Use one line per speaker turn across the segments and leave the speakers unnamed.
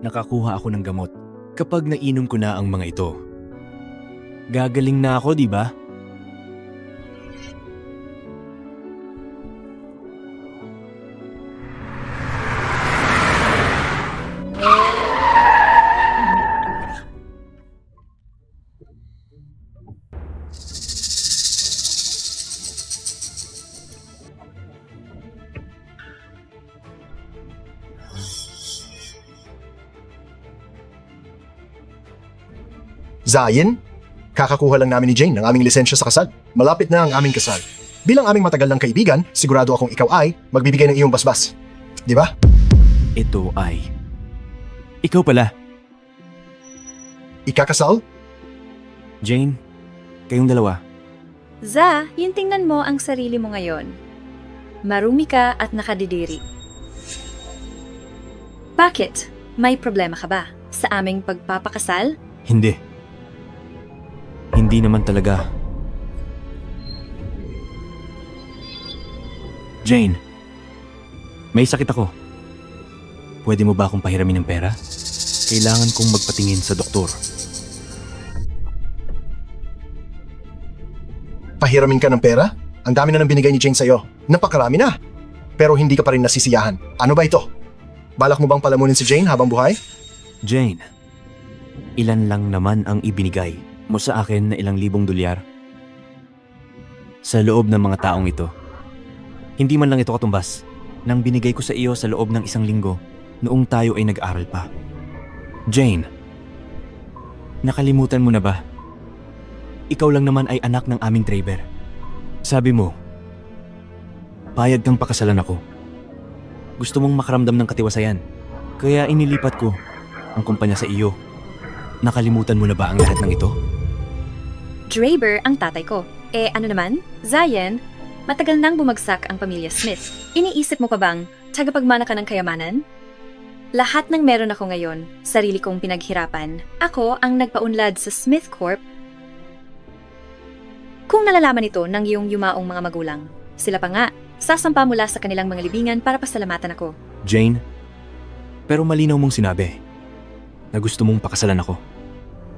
nakakuha ako ng gamot. Kapag nainom ko na ang mga ito, gagaling na ako, di ba?
Zion, kakakuha lang namin ni Jane ng aming lisensya sa kasal. Malapit na ang aming kasal. Bilang aming matagal ng kaibigan, sigurado akong ikaw ay magbibigay ng iyong basbas. Di ba?
Ito ay... Ikaw pala,
Ikakasal?
Jane. Kayong dalawa.
Za, yung tingnan mo ang sarili mo ngayon. Marumi ka at nakadidiri. Bakit? May problema ka ba sa aming pagpapakasal?
Hindi. Hindi naman talaga. Jane, may sakit ako. Pwede mo ba akong pahiramin ng pera? Kailangan kong magpatingin sa doktor.
Pahiramin ka ng pera? Ang dami na nang binigay ni Jane sa'yo. Napakarami na. Pero hindi ka pa rin nasisiyahan. Ano ba ito? Balak mo bang palamunin si Jane habang buhay?
Jane, ilan lang naman ang ibinigay mo sa akin na ilang libong dolyar? Sa loob ng mga taong ito. Hindi man lang ito katumbas nang binigay ko sa iyo sa loob ng 1 linggo noong tayo ay nag-aaral pa. Jane, nakalimutan mo na ba? Ikaw lang naman ay anak ng aming driver. Sabi mo, payag kang pakasalan ako. Gusto mong makaramdam ng katiwasayan. Kaya inilipat ko ang kumpanya sa iyo. Nakalimutan mo na ba ang lahat ng ito?
Draper ang tatay ko. Ano naman? Zion, matagal nang bumagsak ang pamilya Smith. Iniisip mo pa bang tagapagmana ka ng kayamanan? Lahat ng meron ako ngayon, sarili kong pinaghirapan. Ako ang nagpaunlad sa Smith Corp. Kung nalalaman ito ng iyong yumaong mga magulang, sila pa nga, sasampa mula sa kanilang mga libingan para pasalamatan ako.
Jane, pero malinaw mong sinabi na gusto mong pakasalan ako.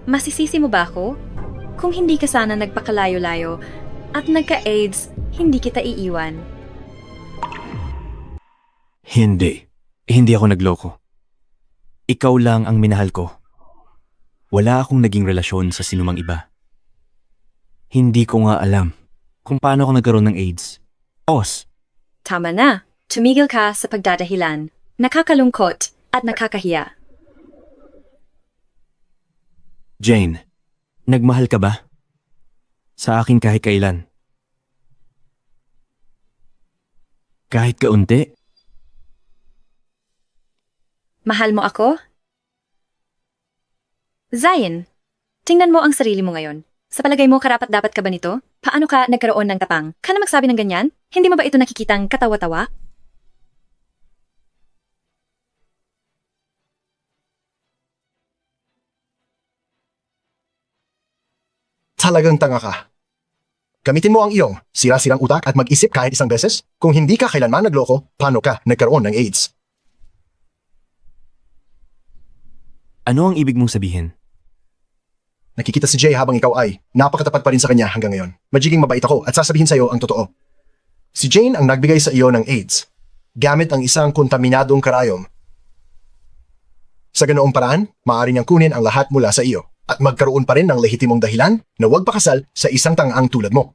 Masisisi mo ba ako? Kung hindi ka sana nagpakalayo-layo at nagka-AIDS, hindi kita iiwan.
Hindi. Hindi ako nagloko. Ikaw lang ang minahal ko. Wala akong naging relasyon sa sinumang iba. Hindi ko nga alam kung paano ako nagkaroon ng AIDS.
Tama na. Tumigil ka sa pagdadahilan. Nakakalungkot at nakakahiya.
Jane, nagmahal ka ba? Sa akin kahit kailan. Kahit kaunti?
Mahal mo ako? Zion, tingnan mo ang sarili mo ngayon. Sa palagay mo, karapat-dapat ka ba nito? Paano ka nagkaroon ng tapang? Ka na magsabi ng ganyan? Hindi mo ba ito nakikitang katawa-tawa?
Talagang tanga ka. Gamitin mo ang iyong sira-sirang utak at mag-isip kahit isang beses. Kung hindi ka kailanman nagloko, paano ka nagkaroon ng AIDS?
Ano ang ibig mong sabihin?
Nakikita si Jay habang ikaw ay napakatapat pa rin sa kanya hanggang ngayon. Magiging mabait ako at sasabihin sa iyo ang totoo. Si Jane ang nagbigay sa iyo ng AIDS gamit ang isang kontaminadong karayom. Sa ganoong paraan, maaari niyang kunin ang lahat mula sa iyo at magkaroon pa rin ng lehitimong dahilan na huwag pakasal sa isang tangaang tulad mo.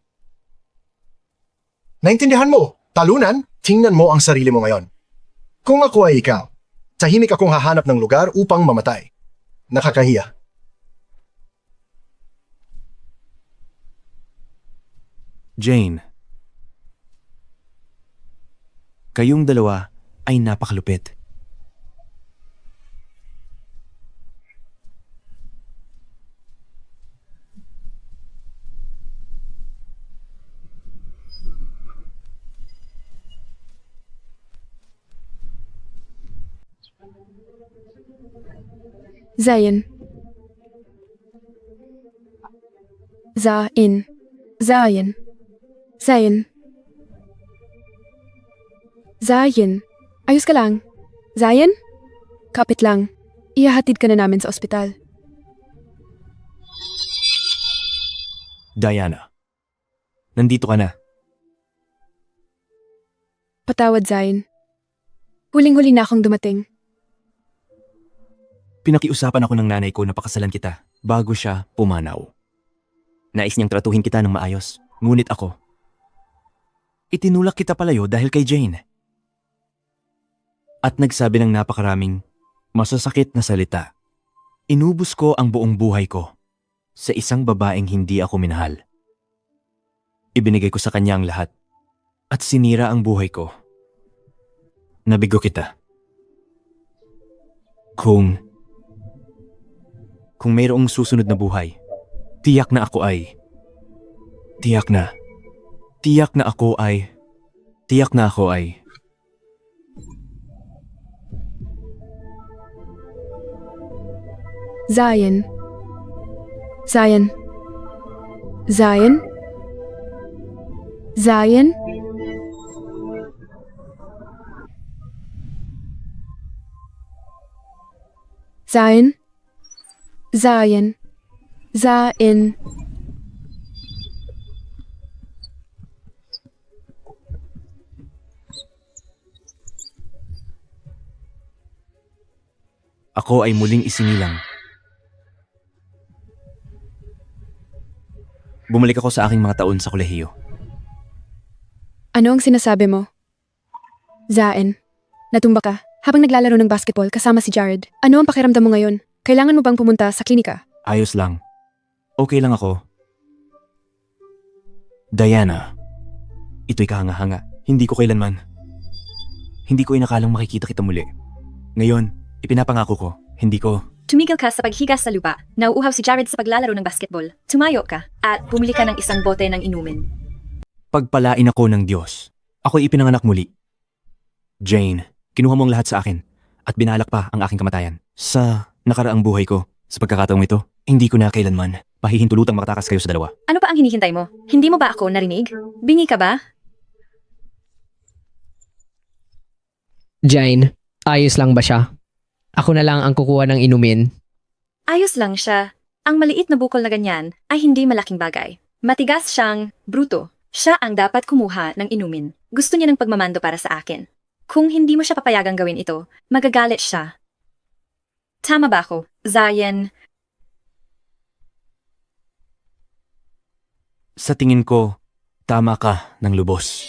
Naintindihan mo? Talunan, tingnan mo ang sarili mo ngayon. Kung ako ay ikaw, tahimik akong hahanap ng lugar upang mamatay. Nakakahiya.
Jane, kayong dalawa ay napakalupit.
Zion. Zion. Zion. Zion. Zion. Ayos ka lang. Zion? Kapit lang. Ihahatid ka na namin sa ospital.
Diana, nandito ka na.
Patawad, Zion. Huling-huli na akong dumating.
Pinakiusapan ako ng nanay ko na pakasalan kita bago siya pumanaw. Nais niyang tratuhin kita ng maayos, ngunit ako, itinulak kita palayo dahil kay Jane. At nagsabi ng napakaraming masasakit na salita. Inubos ko ang buong buhay ko sa isang babaeng hindi ako minahal. Ibinigay ko sa kanya ang lahat at sinira ang buhay ko. Nabigo kita. Kung mayroong susunod na buhay, tiyak na ako ay
Zion. Zion. Zion? Zion? Zion? Zion. Zion.
Ako ay muling isinilang. Bumalik ako sa aking mga taon sa kolehiyo.
Ano ang sinasabi mo? Zion, natumba ka habang naglalaro ng basketball kasama si Jared. Ano ang pakiramdam mo ngayon? Kailangan mo bang pumunta sa klinika?
Ayos lang. Okay lang ako. Diana, ito'y kahanga-hanga. Hindi ko inakalang makikita kita muli. Ngayon, ipinapangako ko, hindi ko.
Tumigil ka sa paghiga sa lupa. Nauuhaw si Jared sa paglalaro ng basketball. Tumayo ka at bumili ka ng isang bote ng inumin.
Pagpalain ako ng Diyos. Ako'y ipinanganak muli. Jane, kinuha mo ang lahat sa akin at binalak pa ang aking kamatayan. Sa nakaraang buhay ko, sa pagkakataong ito, hindi ko na kailanman pahihintulutang makatakas kayo sa dalawa.
Ano pa ang hinihintay mo? Hindi mo ba ako narinig? Bingi ka ba?
Jane, ayos lang ba siya? Ako na lang ang kukuha ng inumin.
Ayos lang siya. Ang maliit na bukol na ganyan ay hindi malaking bagay. Matigas siyang bruto. Siya ang dapat kumuha ng inumin. Gusto niya ng pagmamando para sa akin. Kung hindi mo siya papayagang gawin ito, magagalit siya. Tama ba ako, Zion?
Sa tingin ko, tama ka ng lubos.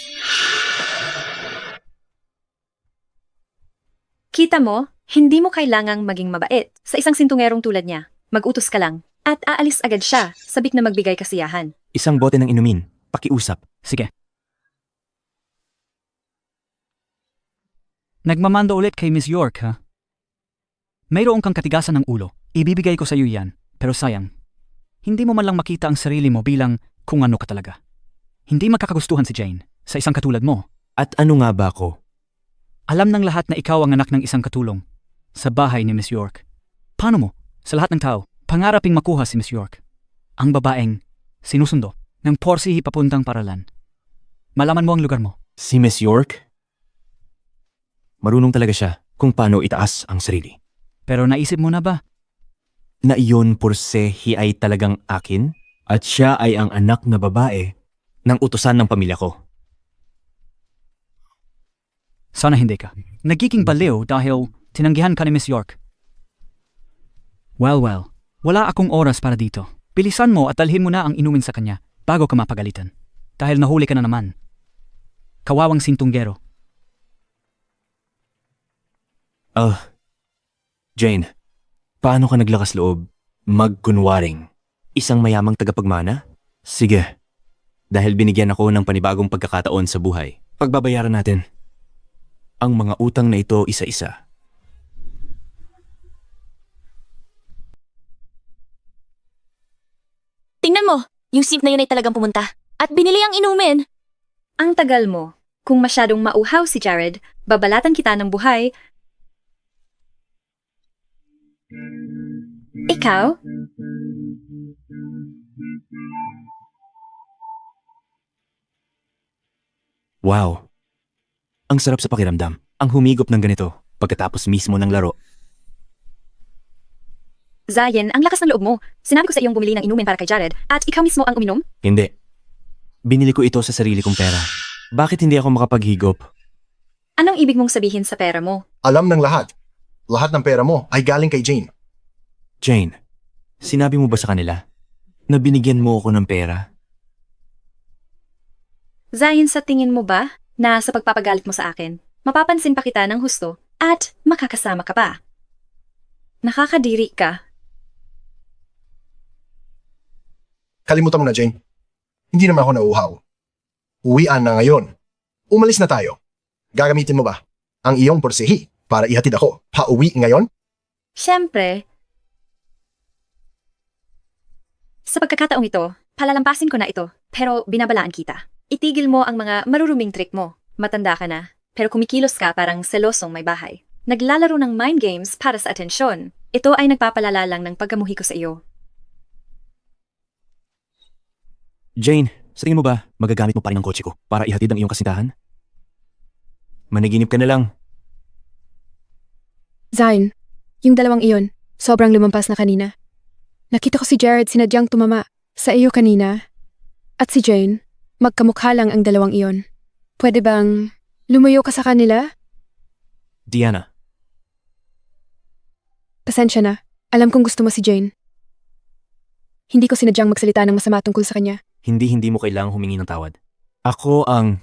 Kita mo, hindi mo kailangang maging mabait sa isang sintungerong tulad niya. Mag-utos ka lang. At aalis agad siya, sabik na magbigay kasiyahan.
Isang bote ng inumin, pakiusap.
Sige. Nagmamando ulit kay Miss York, ha? Mayroon kang katigasan ng ulo. Ibibigay ko sa iyo yan. Pero sayang, hindi mo man lang makita ang sarili mo bilang kung ano ka talaga. Hindi makakagustuhan si Jane sa isang katulad mo.
At ano nga ba ako?
Alam ng lahat na ikaw ang anak ng isang katulong sa bahay ni Miss York. Paano mo, sa lahat ng tao, pangaraping makuha si Miss York? Ang babaeng sinusundo ng porsihi papuntang paralan. Malaman mo ang lugar mo.
Si Miss York? Marunong talaga siya kung paano itaas ang sarili.
Pero naisip mo na ba?
Na iyon porsehi ay talagang akin at siya ay ang anak na babae ng utusan ng pamilya ko.
Sana hindi ka. Nagiging baliw dahil tinanggihan ka ni Miss York. Well, wala akong oras para dito. Bilisan mo at dalhin mo na ang inumin sa kanya bago ka mapagalitan. Dahil nahuli ka na naman. Kawawang sintunggero.
Jane, paano ka naglakas loob magkunwaring isang mayamang tagapagmana? Sige, dahil binigyan ako ng panibagong pagkakataon sa buhay. Pagbabayaran natin ang mga utang na ito isa-isa.
Tingnan mo, yung simp na yun ay talagang pumunta. At binili ang inumin.
Ang tagal mo. Kung masyadong mauhaw si Jared, babalatan kita ng buhay. Ikaw?
Wow, ang sarap sa pakiramdam. Ang humigop ng ganito pagkatapos mismo ng laro.
Zayen, ang lakas ng loob mo. Sinabi ko sa iyong bumili ng inumin para kay Jared at ikaw mismo ang uminom?
Hindi. Binili ko ito sa sarili kong pera. Bakit hindi ako makapaghigop?
Anong ibig mong sabihin sa pera mo?
Alam ng lahat. Lahat ng pera mo ay galing kay Jane.
Jane, sinabi mo ba sa kanila na binigyan mo ako ng pera?
Zayen, sa tingin mo ba na sa pagpapagalit mo sa akin, mapapansin pa kita ng husto at makakasama ka pa? Nakakadiri ka.
Kalimutan mo na, Jane. Hindi naman ako nauuhaw. Uwian na ngayon. Umalis na tayo. Gagamitin mo ba ang iyong porsihi para ihatid ako pauwi ngayon?
Siyempre, sa pagkakataong ito, palalampasin ko na ito, pero binabalaan kita. Itigil mo ang mga maruruming trick mo. Matanda ka na, pero kumikilos ka parang selosong may bahay. Naglalaro ng mind games para sa atensyon. Ito ay nagpapalala lang ng pagkamuhi ko sa iyo.
Jane, sa tingin mo ba magagamit mo pa rin ang kotse ko para ihatid ang iyong kasintahan? Managinip ka na lang.
Zayn, yung dalawang iyon, sobrang lumampas na kanina. Nakita ko si Jared sinadyang tumama sa iyo kanina. At si Jane, magkamukha lang ang dalawang iyon. Pwede bang lumayo ka sa kanila?
Diana,
Pasensya na. Alam kong gusto mo si Jane. Hindi ko sinadyang magsalita ng masama tungkol sa kanya.
hindi mo kailangang humingi ng tawad. Ako ang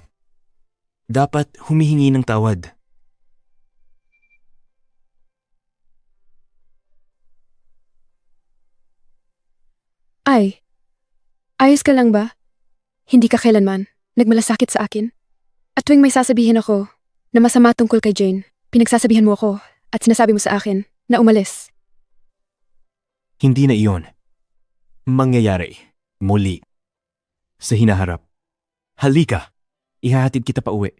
dapat humihingi ng tawad.
Ay, ayos ka lang ba? Hindi ka kailanman nagmalasakit sa akin. At tuwing may sasabihin ako na masama tungkol kay Jane, pinagsasabihan mo ako at sinasabi mo sa akin na umalis.
Hindi na iyon mangyayari muli sa hinaharap. Halika, ihahatid kita pa uwi.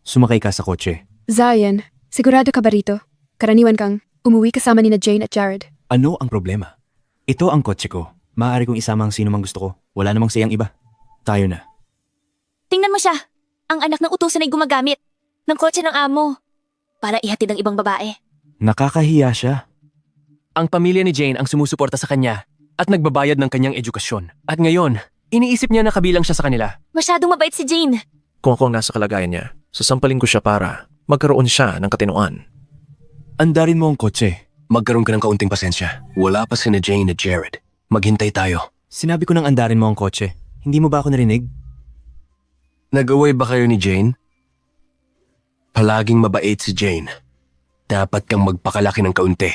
Sumakay ka sa kotse.
Zayan, sigurado ka ba rito? Karaniwan kang umuwi kasama ni na Jane at Jared.
Ano ang problema? Ito ang kotse ko. Maaari kong isama ang sino mang gusto ko. Wala namang sayang iba. Tayo na.
Tingnan mo siya. Ang anak ng utusan ay gumagamit ng kotse ng amo para ihatid ang ibang babae.
Nakakahiya siya.
Ang pamilya ni Jane ang sumusuporta sa kanya at nagbabayad ng kanyang edukasyon. At ngayon, iniisip niya na kabilang siya sa kanila.
Masyadong mabait si Jane.
Kung ako ang nasa kalagayan niya, sasampalin ko siya para magkaroon siya ng katinuan.
Andarin mo ang kotse.
Magkaroon ka ng kaunting pasensya. Wala pa sina Jane at Jared. Maghintay tayo.
Sinabi ko nang andarin mo ang kotse. Hindi mo ba ako narinig?
Nag-away ba kayo ni Jane? Palaging mabait si Jane. Dapat kang magpakalaki ng kaunti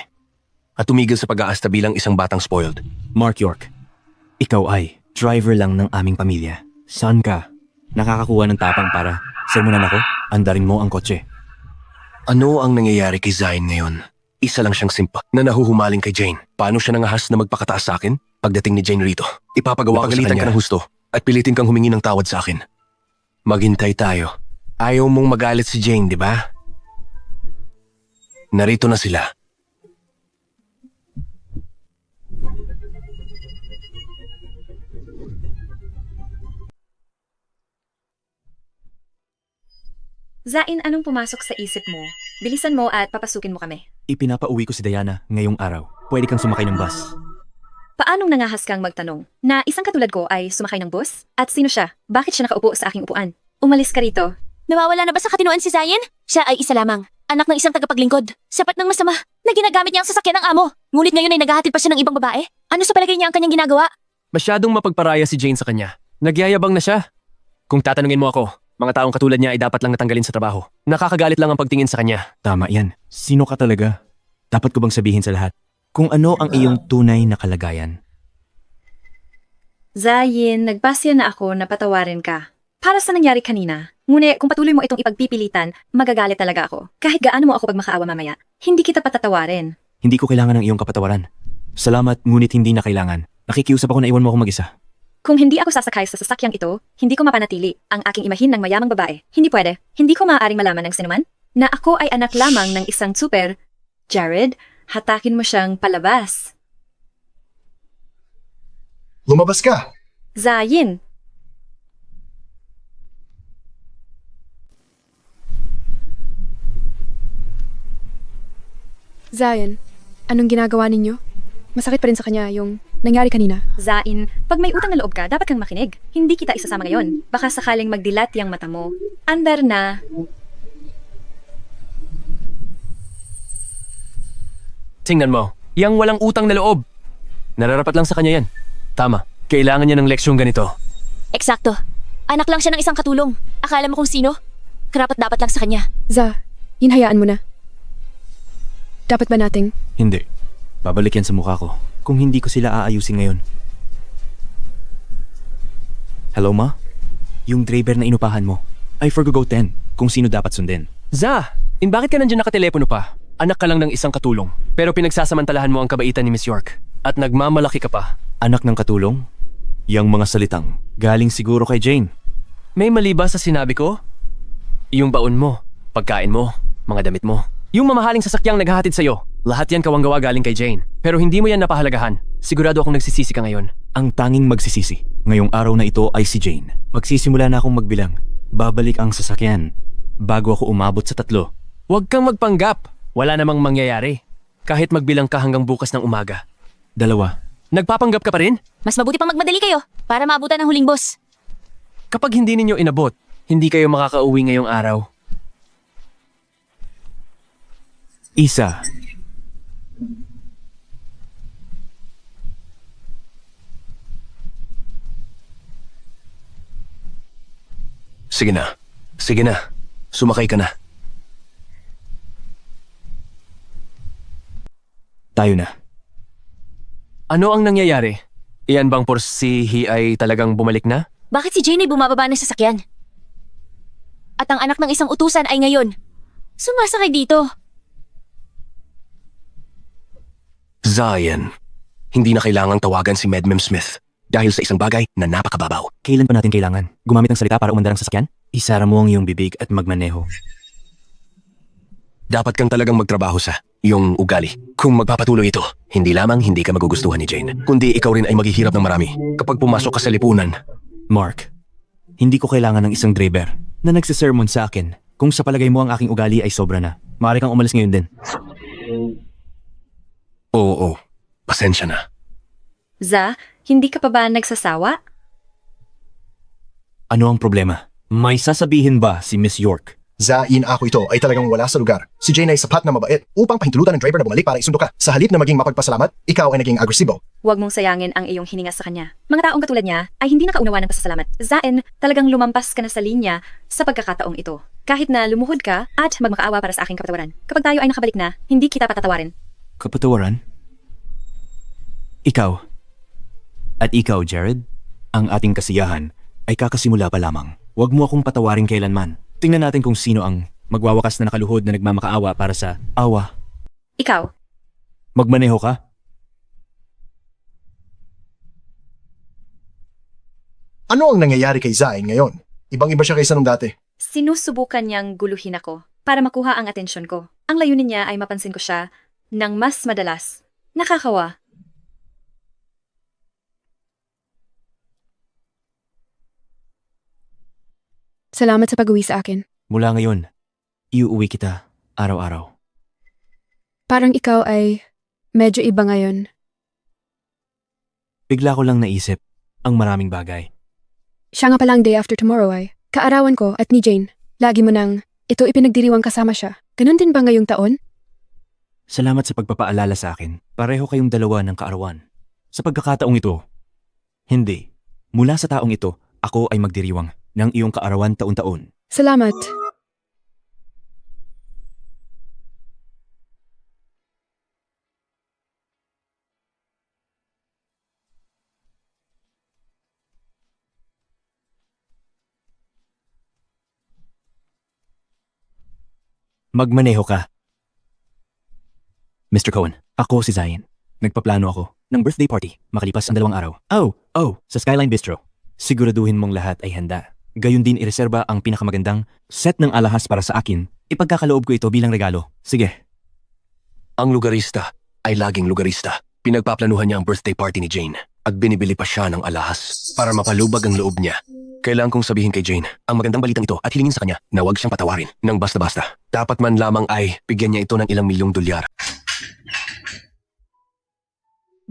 at tumigil sa pag-aasta bilang isang batang spoiled.
Mark York, ikaw ay driver lang ng aming pamilya. Saan ka? Nakakakuha ng tapang para sermonan ako? Andarin mo ang kotse.
Ano ang nangyayari kay Zayn ngayon? Isa lang siyang simpa na nahuhumaling kay Jane. Paano siya nangahas na magpakataas sa akin? Pagdating ni Jane rito, ipapagawa ko sa kanya. Ka ng husto at pilitin kang humingi ng tawad sa akin. Maghintay tayo. Ayaw mong magalit si Jane, di ba? Narito na sila.
Zain, anong pumasok sa isip mo? Bilisan mo at papasukin mo kami.
Ipinapauwi ko si Diana ngayong araw. Pwede kang sumakay ng bus.
Paanong nangahas kang magtanong na isang katulad ko ay sumakay ng bus? At sino siya? Bakit siya nakaupo sa aking upuan? Umalis ka rito.
Nawawala na ba sa katinuan si Zayn? Siya ay isa lamang. Anak ng isang tagapaglingkod. Sapat ng masama na ginagamit niya ang sasakyan ng amo. Ngunit ngayon ay naghahatid pa siya ng ibang babae. Ano sa palagay niya ang kanyang ginagawa?
Masyadong mapagparaya si Jane sa kanya. Nagyayabang na siya. Kung tatanungin mo ako, mga taong katulad niya ay dapat lang natanggalin sa trabaho. Nakakagalit lang ang pagtingin sa kanya.
Tama yan. Sino ka talaga? Dapat ko bang sabihin sa lahat kung ano ang iyong tunay na kalagayan?
Zayin, nagpasya na ako na patawarin ka. Para sa nangyari kanina. Ngunit kung patuloy mo itong ipagpipilitan, magagalit talaga ako. Kahit gaano mo ako pagmakaawa mamaya, hindi kita patatawarin.
Hindi ko kailangan ng iyong kapatawaran. Salamat, ngunit hindi na kailangan. Nakikiusap ako na iwan mo ako mag-isa.
Kung hindi ako sasakay sa sasakyang ito, hindi ko mapanatili ang aking imahin ng mayamang babae. Hindi pwede. Hindi ko maaaring malaman ng sinuman na ako ay anak lamang ng isang super. Jared, hatakin mo siyang palabas.
Lumabas ka!
Zayin,
Zion, anong ginagawa ninyo? Masakit pa rin sa kanya yung nangyari kanina.
Zain, pag may utang na loob ka, dapat kang makinig. Hindi kita isasama ngayon. Baka sakaling magdilat yung mata mo. Andar na.
Tingnan mo, yang walang utang na loob. Nararapat lang sa kanya yan. Tama, kailangan niya ng leksyong ganito.
Eksakto. Anak lang siya ng isang katulong. Akala mo kung sino? Karapat dapat lang sa kanya.
Hinhayaan mo na. Dapat ba nating?
Hindi. Babalik yan sa mukha ko kung hindi ko sila aayusin ngayon. Hello, Ma? Yung driver na inupahan mo. I forgot 10 kung sino dapat sundin.
Bakit ka nandiyan nakatelepono pa? Anak ka lang ng isang katulong. Pero pinagsasamantalahan mo ang kabaitan ni Miss York. At nagmamalaki ka pa.
Anak ng katulong? Yang mga salitang galing siguro kay Jane.
May mali ba sa sinabi ko? Yung baon mo, pagkain mo, mga damit mo. Yung mamahaling sasakyang naghahatid sa'yo. Lahat yan kawanggawa galing kay Jane. Pero hindi mo yan napahalagahan. Sigurado akong nagsisisi ka ngayon.
Ang tanging magsisisi ngayong araw na ito ay si Jane. Magsisimula na akong magbilang. Babalik ang sasakyan bago ako umabot sa 3.
Huwag kang magpanggap. Wala namang mangyayari. Kahit magbilang ka hanggang bukas ng umaga.
2.
Nagpapanggap ka pa rin?
Mas mabuti pang magmadali kayo para maabutan ng huling boss.
Kapag hindi ninyo inabot, hindi kayo makakauwi ngayong araw.
1.
Sige na. Sige na. Sumakay ka na.
Tayo na.
Ano ang nangyayari? Iyan bang porsihi ay talagang bumalik na?
Bakit si Jane ay bumababa ng sasakyan? At ang anak ng isang utusan ay ngayon. Sumasakay dito.
Zion, hindi na kailangang tawagan si Medmem Smith dahil sa isang bagay na napakababaw.
Kailan pa natin kailangan gumamit ng salita para umandar ang sasakyan? Isara mo ang iyong bibig at magmaneho.
Dapat kang talagang magtrabaho sa iyong ugali. Kung magpapatuloy ito, hindi lamang hindi ka magugustuhan ni Jane, kundi ikaw rin ay maghihirap ng marami kapag pumasok ka sa lipunan.
Mark, hindi ko kailangan ng isang driver na nagsisermon sa akin. Kung sa palagay mo ang aking ugali ay sobra na, maaari kang umalis ngayon din.
Oo, pasensya na.
Hindi ka pa ba nagsasawa?
Ano ang problema? May sasabihin ba si Miss York?
Zain, ako ito ay talagang wala sa lugar. Si Jane ay sapat na mabait upang pahintulutan ng driver na bumalik para isundo ka. Sa halip na maging mapagpasalamat, ikaw ay naging agresibo.
Huwag mong sayangin ang iyong hininga sa kanya. Mga taong katulad niya ay hindi nakaunawa ng pasasalamat. Zain, talagang lumampas ka na sa linya sa pagkakataong ito. Kahit na lumuhod ka at magmakaawa para sa aking kapatawaran. Kapag tayo ay nakabalik na, hindi kita patatawarin.
Kapatawaran? Ikaw. At ikaw, Jared, ang ating kasiyahan ay kakasimula pa lamang. Huwag mo akong patawarin kailanman. Tingnan natin kung sino ang magwawakas na nakaluhod na nagmamakaawa para sa awa.
Ikaw,
Magmaneho ka?
Ano ang nangyayari kay Zain ngayon? Ibang-iba siya kaysa nung dati.
sinusubukan niyang guluhin ako para makuha ang atensyon ko. Ang layunin niya ay mapansin ko siya ng mas madalas. Nakakawa.
Salamat sa pag-uwi sa akin.
Mula ngayon, iuuwi kita araw-araw.
Parang ikaw ay medyo iba ngayon.
Bigla ko lang naisip ang maraming bagay.
Siya nga palang day after tomorrow ay kaarawan ko at ni Jane. Lagi mo nang ito ipinagdiriwang kasama siya. Ganon din ba ngayong taon?
Salamat sa pagpapaalala sa akin. Pareho kayong dalawa ng kaarawan. Sa pagkakataong ito, hindi. Mula sa taong ito, ako ay magdiriwang ng iyong kaarawan taon-taon.
Salamat.
Magmaneho ka. Mr. Cohen, ako si Zion. Nagpaplano ako ng birthday party makalipas ang 2 araw. Sa Skyline Bistro. Siguraduhin mong lahat ay handa. Gayun din ireserba ang pinakamagandang set ng alahas para sa akin. Ipagkakaloob ko ito bilang regalo. Sige.
Ang lugarista ay laging lugarista. Pinagpaplanuhan niya ang birthday party ni Jane at binibili pa siya ng alahas para mapalubag ang loob niya. Kailangan kong sabihin kay Jane ang magandang balitang ito at hilingin sa kanya na huwag siyang patawarin ng basta-basta. Dapat man lamang ay bigyan niya ito ng ilang $1,000,000.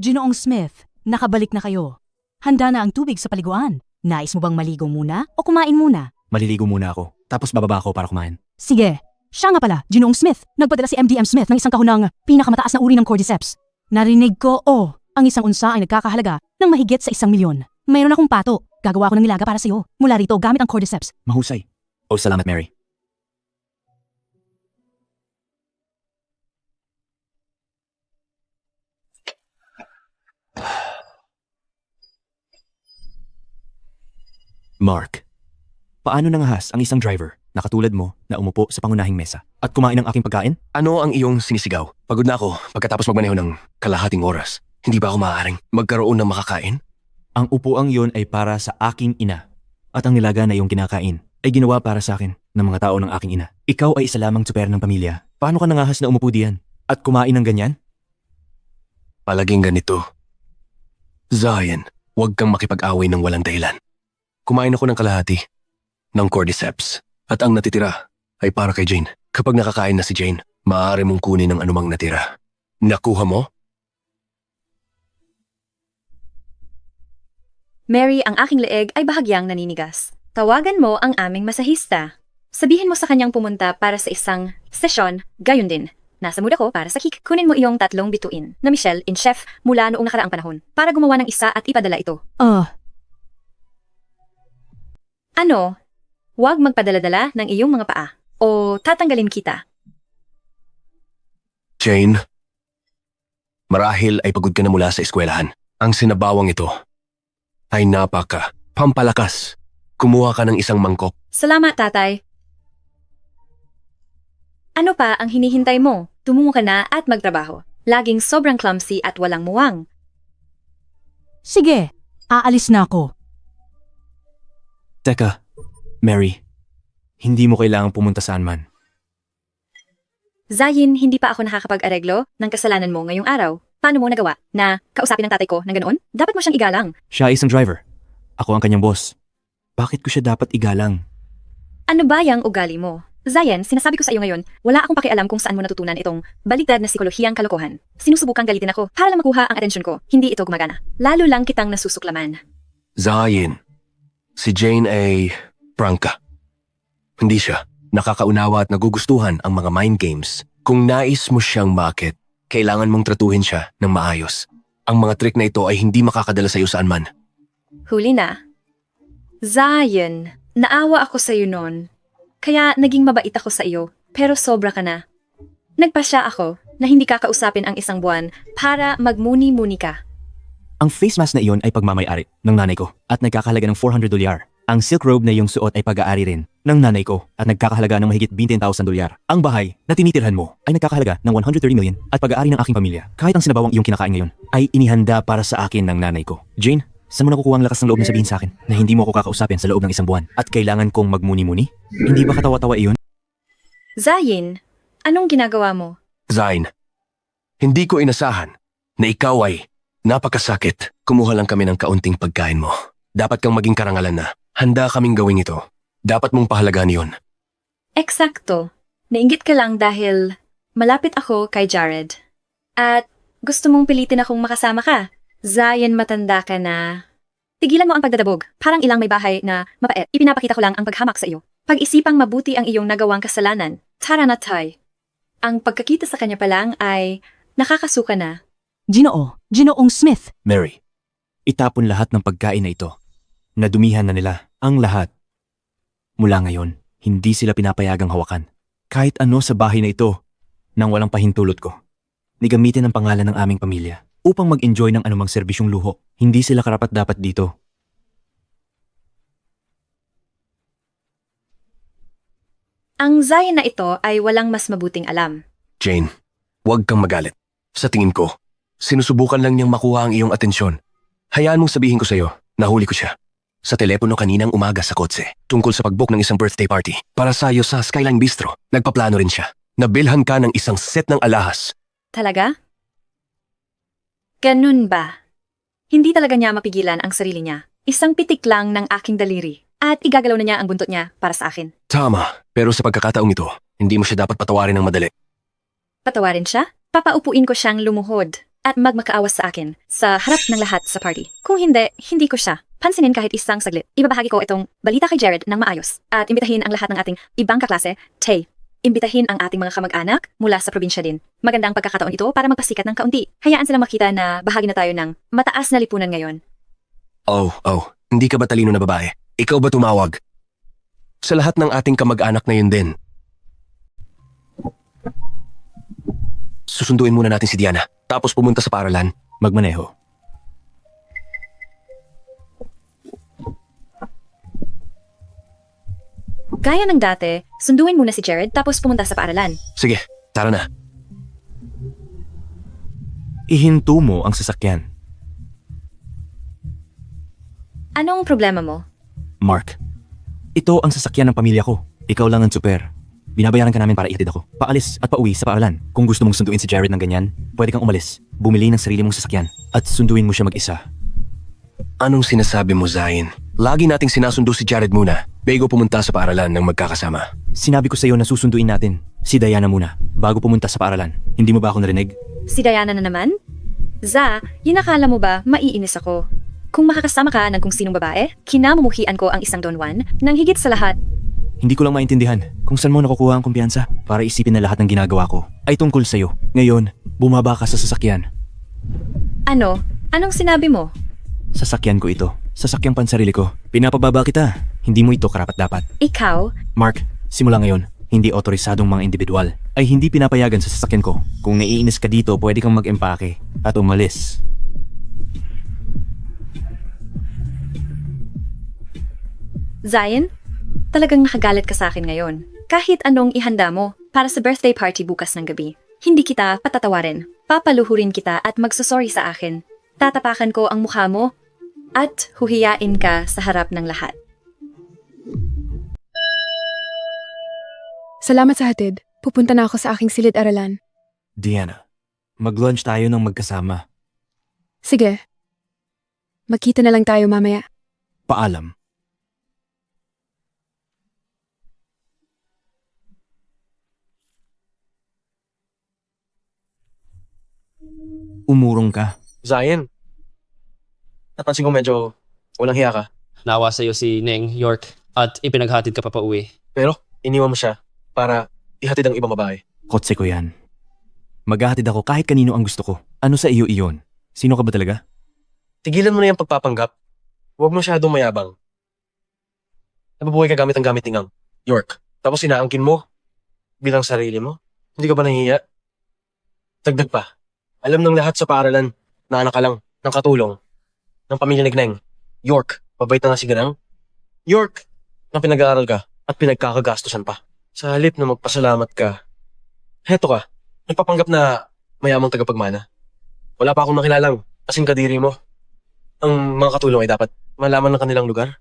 Ginoong Smith, nakabalik na kayo. Handa na ang tubig sa paliguan. Nais mo bang maligo muna o kumain muna?
Maliligo muna ako, tapos bababa ako para kumain.
Sige. Siya nga pala, Ginoong Smith. Nagpadala si MDM Smith ng isang kahon ng pinakamataas na uri ng cordyceps. Narinig ko, ang isang unsa ay nagkakahalaga ng mahigit sa 1 milyon. Mayroon akong pato. Gagawa ko ng nilaga para sa iyo. Mula rito gamit ang cordyceps.
Mahusay. O salamat, Mary. Mark, paano nangahas ang isang driver na katulad mo na umupo sa pangunahing mesa at kumain ng aking pagkain?
Ano ang iyong sinisigaw? Pagod na ako pagkatapos magmaneho ng kalahating oras. Hindi ba ako maaaring magkaroon ng makakain?
Ang upuang yon ay para sa aking ina at ang nilaga na iyong kinakain ay ginawa para sa akin ng mga tao ng aking ina. Ikaw ay isa lamang tsuper ng pamilya. Paano ka nangahas na umupo diyan at kumain ng ganyan?
Palaging ganito. Zion, huwag kang makipag-away ng walang dahilan. Kumain ako ng kalahati ng cordyceps at ang natitira ay para kay Jane. Kapag nakakain na si Jane, maaari mong kunin ang anumang natira. Nakuha mo?
Mary, ang aking leeg ay bahagyang naninigas. Tawagan mo ang aming masahista. Sabihin mo sa kanyang pumunta para sa isang sesyon, gayon din. Nasa mood ako para sa kick. Kunin mo iyong 3 bituin na Michelle in chef mula noong nakaraang panahon para gumawa ng isa at ipadala ito. Ano? Huwag magpadala-dala ng iyong mga paa o tatanggalin kita.
Jane, marahil ay pagod ka na mula sa eskwelahan. Ang sinabawang ito ay pampalakas. Kumuha ka ng isang mangkok.
Salamat, tatay. Ano pa ang hinihintay mo? Tumungo ka na at magtrabaho. Laging sobrang clumsy at walang muwang.
Sige, aalis na ako.
Teka, Mary, hindi mo kailangang pumunta saan man.
Zayin, hindi pa ako nakakapag-areglo ng kasalanan mo ngayong araw. Paano mo nagawa na kausapin ng tatay ko ng ganoon? Dapat mo siyang igalang.
Siya ay isang driver. Ako ang kanyang boss. Bakit ko siya dapat igalang?
Ano ba yung ugali mo? Zayen, sinasabi ko sa iyo ngayon, wala akong pakialam kung saan mo natutunan itong baligtad na psikolohiyang kalokohan. Sinusubukang galitin ako para lang makuha ang atensyon ko. Hindi ito gumagana. Lalo lang kitang nasusuklaman.
Zion, si Jane ay prangka. Hindi siya nakakaunawa at nagugustuhan ang mga mind games. Kung nais mo siyang makit, kailangan mong tratuhin siya ng maayos. Ang mga trick na ito ay hindi makakadala sa iyo saan man.
Huli na. Zion, naawa ako sa iyo noon. Kaya naging mabait ako sa iyo, pero sobra ka na. Nagpasya ako na hindi kakausapin ang isang buwan para magmuni-muni ka.
Ang face mask na iyon ay pagmamayari ng nanay ko at nagkakahalaga ng $400. Ang silk robe na iyong suot ay pag-aari rin ng nanay ko at nagkakahalaga ng mahigit $20,000. Ang bahay na tinitirhan mo ay nagkakahalaga ng $130 million at pag-aari ng aking pamilya. Kahit ang sinabawang iyong kinakain ngayon ay inihanda para sa akin ng nanay ko. Jane, saan mo nakukuha ang lakas ng loob na sabihin sa akin na hindi mo ako kakausapin sa loob ng 1 buwan at kailangan kong magmuni-muni? Hindi ba katawa-tawa iyon?
Zayin, anong ginagawa mo?
Zain, hindi ko inasahan na ikaw ay napakasakit. Kumuha lang kami ng kaunting pagkain mo. Dapat kang maging karangalan na. Handa kaming gawin ito. Dapat mong pahalagaan iyon.
Eksakto. Nainggit ka lang dahil malapit ako kay Jared. At gusto mong pilitin akong makasama ka. Zayn, matanda ka na. Tigilan mo ang pagdadabog. Parang ilang may bahay na mapait. Ipinapakita ko lang ang paghamak sa iyo. Pag-isipang mabuti ang iyong nagawang kasalanan. Tara na, Tay. Ang pagkakita sa kanya pa lang ay nakakasuka na.
Ginoong Smith.
Mary, itapon lahat ng pagkain na ito. Nadumihan na nila ang lahat. Mula ngayon, hindi sila pinapayagang hawakan. Kahit ano sa bahay na ito nang walang pahintulot ko. Nigamitin ang pangalan ng aming pamilya upang mag-enjoy ng anumang serbisyong luho. Hindi sila karapat-dapat dito.
Ang Zayn na ito ay walang mas mabuting alam.
Jane, huwag kang magalit. Sa tingin ko, sinusubukan lang niyang makuha ang iyong atensyon. Hayaan mong sabihin ko sa iyo, nahuli ko siya. Sa telepono kaninang umaga sa kotse, tungkol sa pagbook ng isang birthday party. Para sa iyo sa Skyline Bistro, nagpaplano rin siya. Nabilhan ka ng isang set ng alahas.
Talaga? Ganun ba? Hindi talaga niya mapigilan ang sarili niya. Isang pitik lang ng aking daliri. At igagalaw na niya ang buntot niya para sa akin.
Tama, pero sa pagkakataong ito, hindi mo siya dapat patawarin ng madali.
Patawarin siya? Papaupuin ko siyang lumuhod at magmakaawas sa akin sa harap ng lahat sa party. Kung hindi, hindi ko siya pansinin kahit isang saglit. Ibabahagi ko itong balita kay Jared ng maayos at imbitahin ang lahat ng ating ibang kaklase. Tay, imbitahin ang ating mga kamag-anak mula sa probinsya din. Magandang pagkakataon ito para magpasikat ng kaunti. Hayaan silang makita na bahagi na tayo ng mataas na lipunan ngayon.
Oh, hindi ka ba talino na babae? Ikaw ba tumawag? Sa lahat ng ating kamag-anak na yun din. Susunduin muna natin si Diana, tapos pumunta sa paaralan.
Magmaneho.
Gaya ng dati, sunduin muna si Jared tapos pumunta sa paaralan.
Sige, tara na.
Ihinto mo ang sasakyan.
Anong problema mo?
Mark, ito ang sasakyan ng pamilya ko. Ikaw lang ang super. Binabayaran ka namin para ihatid ako. Paalis at pauwi sa paaralan. Kung gusto mong sunduin si Jared ng ganyan, pwede kang umalis. Bumili ng sarili mong sasakyan at sunduin mo siya mag-isa.
Anong sinasabi mo, Zayn? Lagi nating sinasundo si Jared muna, bago pumunta sa paaralan ng magkakasama.
Sinabi ko sa iyo na susunduin natin si Diana muna bago pumunta sa paaralan. Hindi mo ba ako narinig?
Si Diana na naman? Yun akala mo ba maiinis ako? Kung makakasama ka ng kung sinong babae, kinamumuhian ko ang isang Don Juan nang higit sa lahat.
Hindi ko lang maintindihan kung saan mo nakukuha ang kumpiyansa para isipin na lahat ng ginagawa ko ay tungkol sa'yo. Ngayon, bumaba ka sa sasakyan.
Ano? Anong sinabi mo?
Sasakyan ko ito. Sasakyang pansarili ko. Pinapababa kita. Hindi mo ito karapat-dapat.
Ikaw?
Mark, simula ngayon, hindi otorisadong mga individual ay hindi pinapayagan sa sasakyan ko. Kung naiinis ka dito, pwede kang mag-empake at umalis.
Zion? Talagang nakagalit ka sa akin ngayon. Kahit anong ihanda mo para sa birthday party bukas ng gabi, hindi kita patatawarin. Papaluhurin kita at magsusorry sa akin. Tatapakan ko ang mukha mo at huhiyain ka sa harap ng lahat.
Salamat sa hatid. Pupunta na ako sa aking silid-aralan.
Diana, mag-lunch tayo ng magkasama.
Sige. Magkita na lang tayo mamaya.
Paalam. Umurong ka.
Zayn, napansin ko medyo walang hiya ka.
Nawa sa'yo si Neng York at ipinaghatid ka pa pauwi.
Pero iniwan mo siya para ihatid ang ibang babae.
Kotse ko yan. Maghahatid ako kahit kanino ang gusto ko. Ano sa iyo iyon? Sino ka ba talaga?
Tigilan mo na yung pagpapanggap. Huwag masyadong mayabang. Nababuhay ka gamit ang gamit ni Ngang York. Tapos inaangkin mo bilang sarili mo. Hindi ka ba nahihiya? Dagdag pa. Alam ng lahat sa paaralan na anak ka lang ng katulong ng pamilya ni Gneng. York, mabait na nga si Gneng. York, na pinag-aaral ka at pinagkakagastusan pa. Sa halip na magpasalamat ka, heto ka, nagpapanggap na mayamang tagapagmana. Wala pa akong nakilalang kasing kadiri mo. Ang mga katulong ay dapat malaman ng kanilang lugar.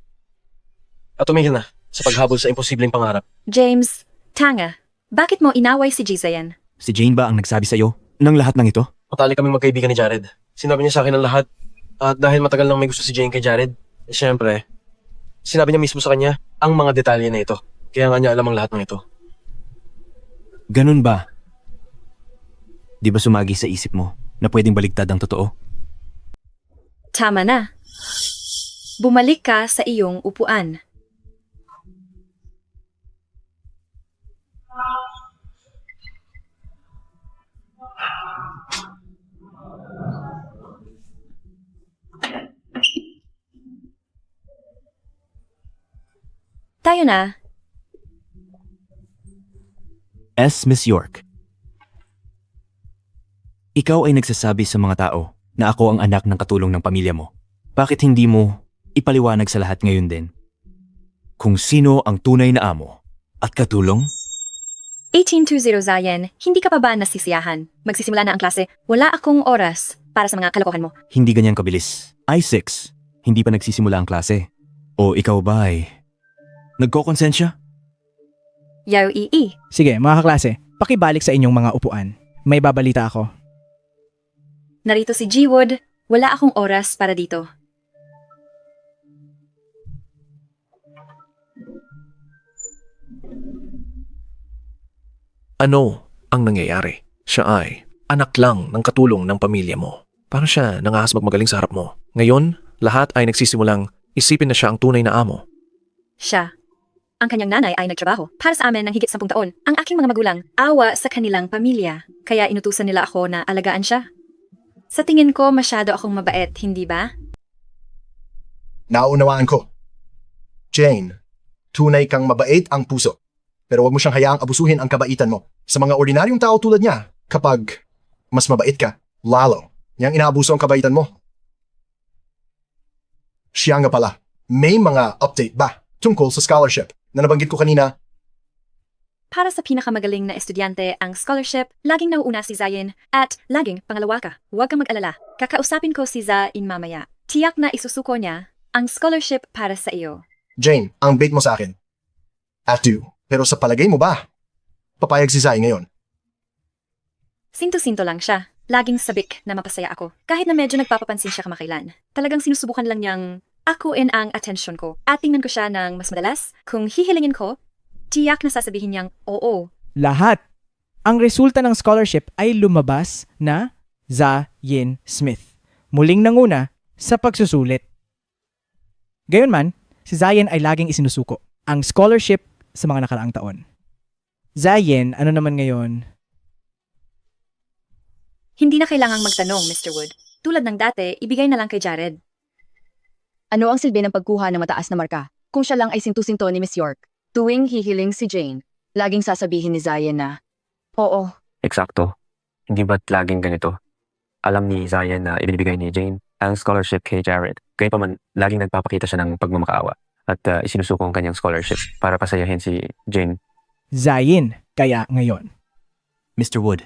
At tumigil na sa paghabol sa imposibleng pangarap.
James, Tanga, bakit mo inaway si Jizayan?
Si Jane ba ang nagsabi sa iyo ng lahat ng ito?
Matali kaming magkaibigan ni Jared. Sinabi niya sa akin ang lahat. At dahil matagal nang may gusto si Jane kay Jared, syempre, sinabi niya mismo sa kanya ang mga detalye na ito. Kaya nga niya alam ang lahat ng ito.
Ganun ba? Di ba sumagi sa isip mo na pwedeng baligtad ang totoo?
Tama na. Bumalik ka sa iyong upuan. Tayo na.
Miss York. Ikaw ay nagsasabi sa mga tao na ako ang anak ng katulong ng pamilya mo. Bakit hindi mo ipaliwanag sa lahat ngayon din kung sino ang tunay na amo at katulong?
1820 Zion, hindi ka pa ba nasisiyahan? Magsisimula na ang klase. Wala akong oras para sa mga kalokohan mo.
Hindi ganyan kabilis. I6, hindi pa nagsisimula ang klase. O ikaw ba ay nagkokonsensya?
Yaw ii.
Sige, mga kaklase, pakibalik sa inyong mga upuan. May babalita ako.
Narito si G-Wood. Wala akong oras para dito.
Ano ang nangyayari? Siya ay
anak lang ng katulong ng pamilya mo. Paano siya nangahas magmagaling sa harap mo? Ngayon, lahat ay nagsisimulang isipin na siya ang tunay na amo.
Siya. Ang kanyang nanay ay nagtrabaho para sa amin ng higit 10 taon. Ang aking mga magulang, awa sa kanilang pamilya. Kaya inutusan nila ako na alagaan siya. Sa tingin ko, masyado akong mabait, hindi ba?
Naunawaan ko. Jane, tunay kang mabait ang puso. Pero huwag mo siyang hayaang abusuhin ang kabaitan mo. Sa mga ordinaryong tao tulad niya, kapag mas mabait ka, lalo, niyang inaabuso ang kabaitan mo. Siya nga pala, may mga update ba tungkol sa scholarship na nabanggit ko kanina?
Para sa pinakamagaling na estudyante ang scholarship, laging nauuna si Zayn at laging pangalawa ka. Huwag kang mag-alala. Kakausapin ko si Zayn mamaya. Tiyak na isusuko niya ang scholarship para sa iyo.
Jane, ang bait mo sa akin. Pero sa palagay mo ba, papayag si Zay ngayon?
Sinto-sinto lang siya. Laging sabik na mapasaya ako. Kahit na medyo nagpapapansin siya kamakailan. Talagang sinusubukan lang niyang akuin ang atensyon ko. At tingnan ko siya ng mas madalas. Kung hihilingin ko, tiyak na sasabihin niyang oo.
Lahat. Ang resulta ng scholarship ay lumabas na Zayn Smith. Muling nanguna sa pagsusulit. Gayunman, si Zayn ay laging isinusuko ang scholarship sa mga nakaraang taon. Zayn, ano naman ngayon?
Hindi na kailangang magtanong, Mr. Wood. Tulad ng dati, ibigay na lang kay Jared.
Ano ang silbi ng pagkuha ng mataas na marka? Kung siya lang ay sintu-sinto ni Miss York, tuwing hihiling si Jane, laging sasabihin ni Zayn na, oo.
Eksakto. Hindi ba't laging ganito? Alam ni Zayn na ibinibigay ni Jane ang scholarship kay Jared. Gayunpaman, laging nagpapakita siya ng pagmamakaawa at isinusuko ang kanyang scholarship para pasayahin si Jane.
Zayn, kaya ngayon.
Mr. Wood,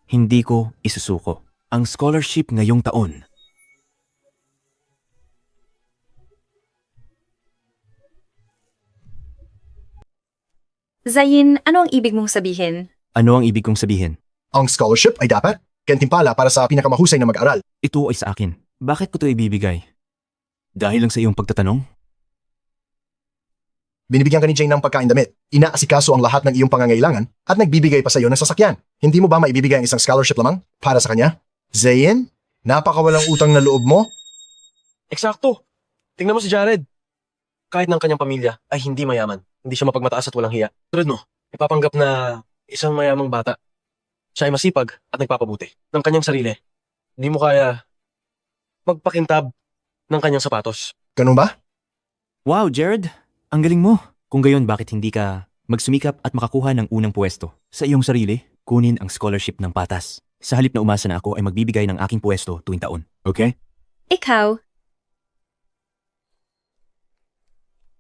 hindi ko isusuko ang scholarship ngayong taon.
Zayn, ano ang ibig mong sabihin?
Ano ang ibig kong sabihin?
Ang scholarship ay dapat gantimpala para sa pinakamahusay na mag-aral.
Ito ay sa akin. Bakit ko ito ibibigay? Dahil lang sa iyong pagtatanong?
Binibigyan ka ni Jane ng pagkain damit, inaasikaso ang lahat ng iyong pangangailangan at nagbibigay pa sa iyo ng sasakyan. Hindi mo ba maibibigay ang isang scholarship lamang para sa kanya? Zayn, napakawalang utang na loob mo.
Eksakto. Tingnan mo si Jared. Kahit ng kanyang pamilya ay hindi mayaman. Hindi siya mapagmataas at walang hiya. Tulad mo, ipapanggap na isang mayamang bata. Siya ay masipag at nagpapabuti ng kanyang sarili. Hindi mo kaya magpakintab ng kanyang sapatos.
Ganun ba?
Wow, Jared! Ang galing mo! Kung gayon, bakit hindi ka magsumikap at makakuha ng unang pwesto? Sa iyong sarili, kunin ang scholarship ng patas. Sa halip na umasa na ako ay magbibigay ng aking pwesto tuwing taon. Okay?
Ikaw,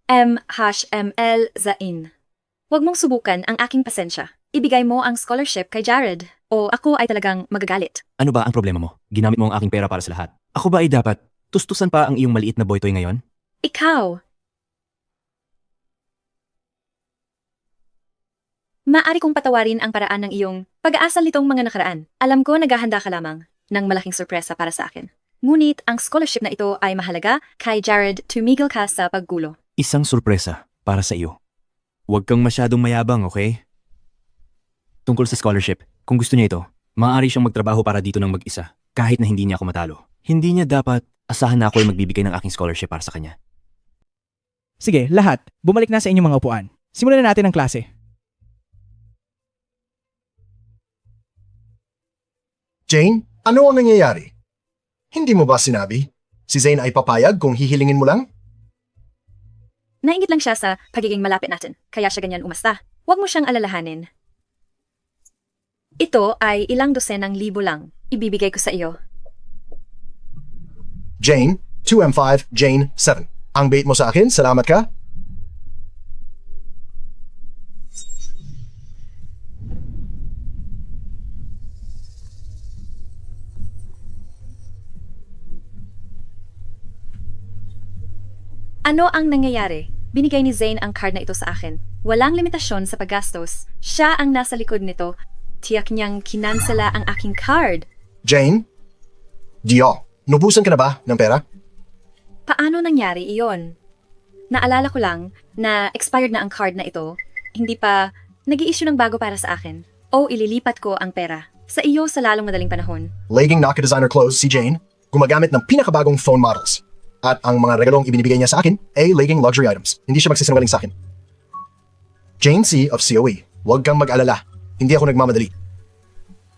M.ML Zayn. Huwag mong subukan ang aking pasensya. Ibigay mo ang scholarship kay Jared. O ako ay talagang magagalit.
Ano ba ang problema mo? Ginamit mo ang aking pera para sa lahat. Ako ba ay dapat tustusan pa ang iyong maliit na boytoy ngayon?
Ikaw. Maari kong patawarin ang paraan ng iyong pag-aasal nitong mga nakaraan. Alam ko naghahanda ka lamang ng malaking sorpresa para sa akin. Ngunit ang scholarship na ito ay mahalaga kay Jared, tumigil ka sa paggulo.
Isang sorpresa para sa iyo. Huwag kang masyadong mayabang, okay? Tungkol sa scholarship, kung gusto niya ito, maaari siyang magtrabaho para dito ng mag-isa, kahit na hindi niya ako matalo. Hindi niya dapat asahan na ako ay magbibigay ng aking scholarship para sa kanya.
Sige, lahat, bumalik na sa inyong mga upuan. Simulan na natin ang klase.
Jane, ano ang nangyayari? Hindi mo ba sinabi? Si Zayn ay papayag kung hihilingin mo lang?
Nainggit lang siya sa pagiging malapit natin, kaya siya ganyan umasta. Huwag mo siyang alalahanin. Ito ay ilang dosenang libo lang. Ibibigay ko sa iyo.
Jane, 2M5, Jane, 7. Ang bait mo sa akin, salamat ka.
Ano ang nangyayari? Binigay ni Zayn ang card na ito sa akin. Walang limitasyon sa paggastos. Siya ang nasa likod nito. Tiyak niyang kinansela ang aking card.
Jane? Dio, nubusan ka na ba ng pera?
Paano nangyari iyon? Naalala ko lang na expired na ang card na ito. Hindi pa nag-i-issue ng bago para sa akin. O ililipat ko ang pera. sa iyo sa lalong madaling panahon.
Laging naka-designer clothes si Jane, gumagamit ng pinakabagong phone models. At ang mga regalong ibinibigay niya sa akin ay laging luxury items. Hindi siya magsisinungaling sa akin. Jane C. of COE, huwag kang mag-alala. Hindi ako nagmamadali.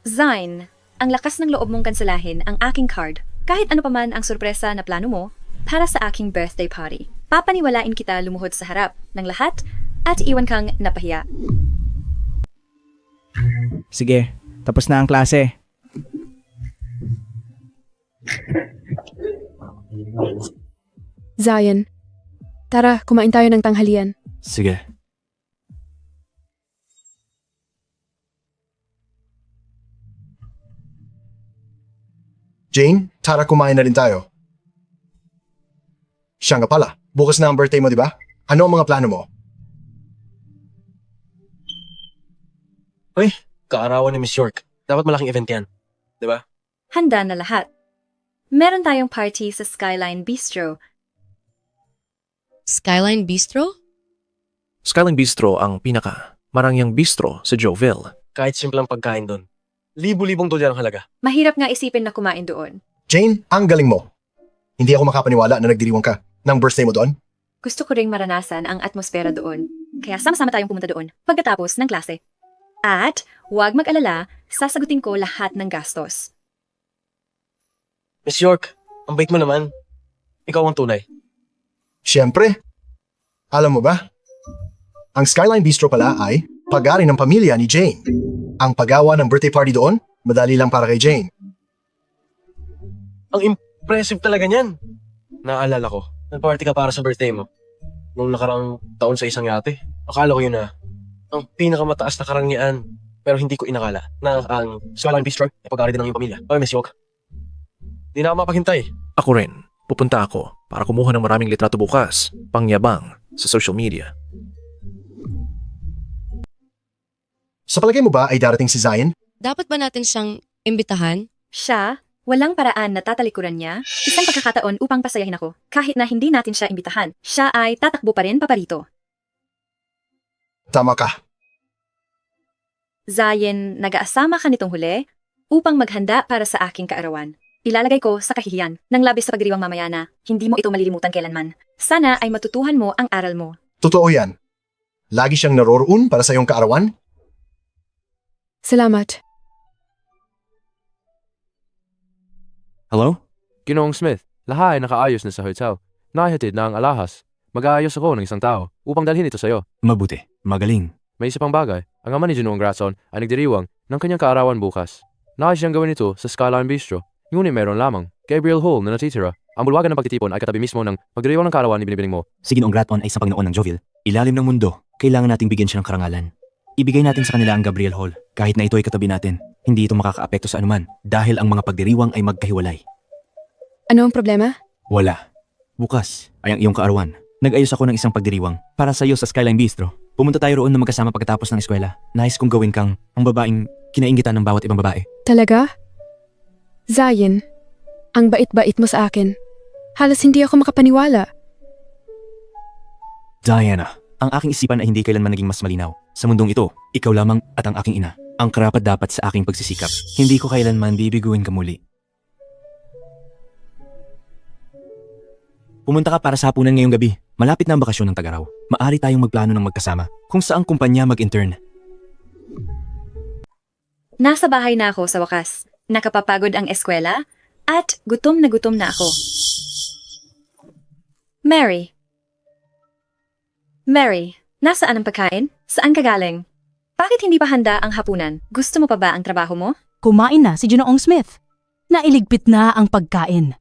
Zayn, ang lakas ng loob mong kanselahin ang aking card. Kahit ano paman ang sorpresa na plano mo para sa aking birthday party. Papaniwalain kita lumuhod sa harap ng lahat at iwan kang napahiya.
Sige, tapos na ang klase.
Zion, tara, kumain tayo ng tanghalian.
Sige.
Jane, tara kumain na rin tayo. Siya nga pala, bukas na ang birthday mo, di ba? Ano ang mga plano mo?
Uy, kaarawan ni Miss York. Dapat malaking event yan. Di ba?
Handa na lahat. Meron tayong party sa Skyline Bistro.
Skyline Bistro?
Skyline Bistro ang pinaka-marangyang bistro sa Joville.
Kahit simplang pagkain doon. Libo-libong dolyar ang halaga.
Mahirap nga isipin na kumain doon.
Jane, ang galing mo. Hindi ako makapaniwala na nagdiriwang ka ng birthday mo doon.
Gusto ko ring maranasan ang atmosfera doon. Kaya sama-sama tayong pumunta doon pagkatapos ng klase. At huwag mag-alala, sasagutin ko lahat ng gastos.
Miss York, ang bait mo naman. Ikaw ang tunay.
Siyempre. Alam mo ba? Ang Skyline Bistro pala ay pag-ari ng pamilya ni Jane. Ang paggawa ng birthday party doon, madali lang para kay Jane.
Ang impressive talaga niyan. Naalala ko, nag-party ka para sa birthday mo. Nung nakarang taon sa isang yate. Akala ko yun na ang pinakamataas na karangyaan. Pero hindi ko inakala na ang Skyline Bistro ay pag-ari din ng iyong pamilya. Oy, Miss York. Di na ako mapaghintay.
Ako rin, pupunta ako para kumuha ng maraming litrato bukas, pangyabang, sa social media.
Sa palagay mo ba ay darating si Zion?
Dapat ba natin siyang imbitahan?
Siya, walang paraan na tatalikuran niya, isang pagkakataon upang pasayahin ako. Kahit na hindi natin siya imbitahan, siya ay tatakbo pa rin paparito.
Tama ka.
Zion, nag-aasama ka nitong huli upang maghanda para sa aking kaarawan. Ilalagay ko sa kahihiyan ng labis sa pagdiriwang mamaya na hindi mo ito malilimutan kailanman. Sana ay matutuhan mo ang aral mo.
Totoo yan. Lagi siyang naroroon para sa iyong kaarawan.
Salamat.
Hello? Ginoong Smith, lahat ay nakaayos na sa hotel. Naihatid na ang alahas. Mag-aayos ako ng isang tao upang dalhin ito sa'yo.
Mabuti. Magaling.
May isa pang bagay. Ang ama ni Ginoong Gratson ay nagdiriwang ng kanyang kaarawan bukas. Nais siyang gawin ito sa Skyline Bistro. Ngunit meron lamang Gabriel Hall na natitira. Ang bulwagan ng pagtitipon ay katabi mismo ng pagdiriwang ng kaarawan ni binibining mo.
Si Ginoong Gratton ay sa Panginoon ng Joville. Ilalim ng mundo. Kailangan nating bigyan siya ng karangalan. Ibigay natin sa kanila ang Gabriel Hall. Kahit na ito ay katabi natin, hindi ito makakaapekto sa anuman dahil ang mga pagdiriwang ay magkahiwalay.
Ano ang problema?
Wala. Bukas ay ang iyong kaarawan. Nag-ayos ako ng isang pagdiriwang para sa iyo sa Skyline Bistro. Pumunta tayo roon na magkasama pagkatapos ng eskwela. Nais kong gawin kang ang babaeng kinaingitan ng bawat ibang babae.
Talaga? Zion, ang bait-bait mo sa akin. Halos hindi ako makapaniwala.
Diana, ang aking isipan ay hindi kailanman naging mas malinaw. Sa mundong ito, ikaw lamang at ang aking ina. Ang karapat dapat sa aking pagsisikap. Hindi ko kailanman bibiguin ka muli. Pumunta ka para sa hapunan ngayong gabi. Malapit na ang bakasyon ng Tag-Araw. Maari tayong magplano ng magkasama kung saang kumpanya mag-intern.
Nasa bahay na ako sa wakas. Nakapapagod ang eskwela at gutom na ako. Mary, nasaan ang pagkain? Saan ka galing? Bakit hindi pa handa ang hapunan? Gusto mo pa ba ang trabaho mo?
Kumain na si Ginoong Smith. Nailigpit na ang pagkain.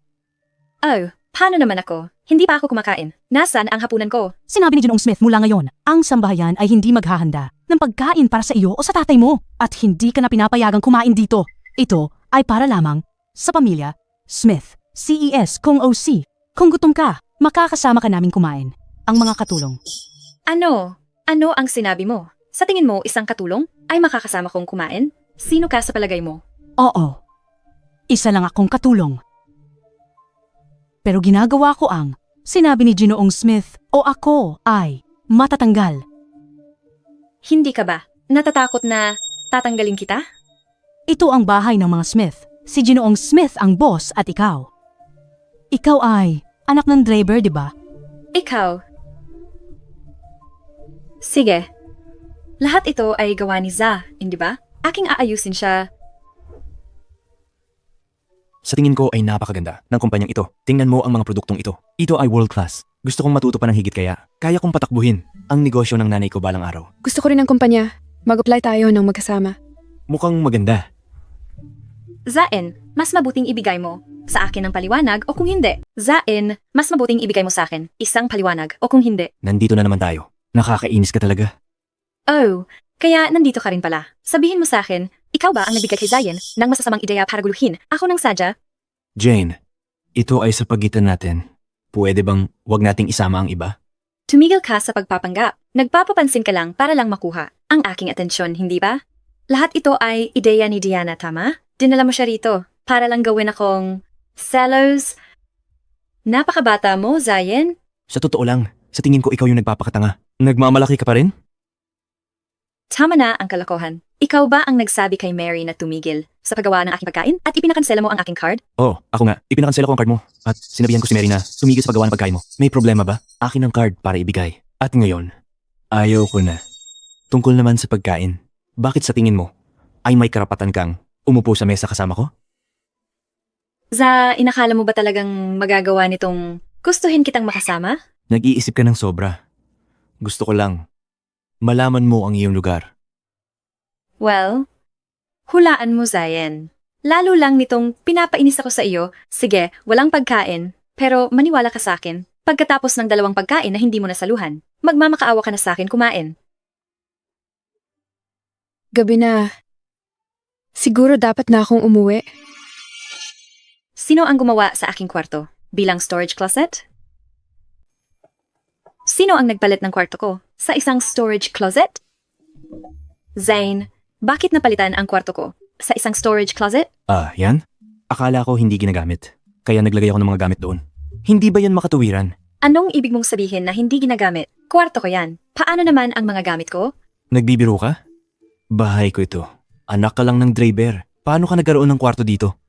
Oh, paano naman ako? Hindi pa ako kumakain. Nasaan ang hapunan ko?
Sinabi ni Ginoong Smith mula ngayon, ang sambahayan ay hindi maghahanda ng pagkain para sa iyo o sa tatay mo at hindi ka na pinapayagang kumain dito. Ito ay para lamang sa pamilya Smith, CES, kung OC. Kung gutom ka, makakasama ka namin kumain. Ang mga katulong.
Ano? Ano ang sinabi mo? Sa tingin mo, isang katulong ay makakasama kong kumain? Sino ka sa palagay mo?
Oo. Isa lang akong katulong. Pero ginagawa ko ang sinabi ni Ginoong Smith o ako ay matatanggal.
Hindi ka ba natatakot na tatanggalin kita?
Ito ang bahay ng mga Smith. Si Ginoong Smith ang boss at ikaw. Ikaw ay anak ng Draper, di ba?
Ikaw. Sige. Lahat ito ay gawa ni Za, hindi ba? Aking aayusin siya.
Sa tingin ko ay napakaganda ng kumpanyang ito. Tingnan mo ang mga produktong ito. Ito ay world class. Gusto kong matuto pa ng higit kaya kong patakbuhin ang negosyo ng nanay ko balang araw.
Gusto ko rin ng kumpanya. Mag-apply tayo ng magkasama.
Mukhang maganda.
Zain, mas mabuting ibigay mo sa akin ng paliwanag o kung hindi. Zain, mas mabuting ibigay mo sa akin isang paliwanag o kung hindi.
Nandito na naman tayo. Nakakainis ka talaga.
Oh, kaya nandito ka rin pala. Sabihin mo sa akin, ikaw ba ang nagbigay kay Zain ng masasamang ideya para guluhin ako ng sadya?
Jane, ito ay sa pagitan natin. Pwede bang wag nating isama ang iba?
Tumigil ka sa pagpapanggap. Nagpapapansin ka lang para lang makuha ang aking atensyon, hindi ba? Lahat ito ay ideya ni Diana, tama? Dinala mo siya rito para lang gawin akong sellows. Napakabata mo, Zayn.
Sa totoo lang, sa tingin ko ikaw yung nagpapakatanga. Nagmamalaki ka pa rin?
Tama na ang kalokohan. Ikaw ba ang nagsabi kay Mary na tumigil sa paggawa ng aking pagkain at ipinakansela mo ang aking card?
Oo, ako nga. Ipinakansela ko ang card mo. At sinabihan ko si Mary na tumigil sa paggawa ng pagkain mo. May problema ba? Akin ang card para ibigay. At ngayon, ayaw ko na. Tungkol naman sa pagkain, bakit sa tingin mo ay may karapatan kang umupo sa mesa kasama ko?
Inakala mo ba talagang magagawa nitong gustuhin kitang makasama?
Nag-iisip ka ng sobra. Gusto ko lang malaman mo ang iyong lugar.
Well, hulaan mo, Zayn. Lalo lang nitong pinapainis ako sa iyo. Sige, walang pagkain. Pero maniwala ka sa akin. Pagkatapos ng 2 pagkain na hindi mo nasaluhan, magmamakaawa ka na sa akin kumain.
Gabi na. Siguro dapat na akong umuwi.
Sino ang gumawa sa aking kwarto? Bilang storage closet? Sino ang nagpalit ng kwarto ko sa isang storage closet? Zayn, bakit napalitan ang kwarto ko sa isang storage closet?
Yan? Akala ko hindi ginagamit. Kaya naglagay ako ng mga gamit doon. Hindi ba yan makatuwiran?
Anong ibig mong sabihin na hindi ginagamit? Kwarto ko yan. Paano naman ang mga gamit ko?
Nagbibiro ka? Bahay ko ito. Anak ka lang ng Draper. Paano ka nagkaroon ng kwarto dito?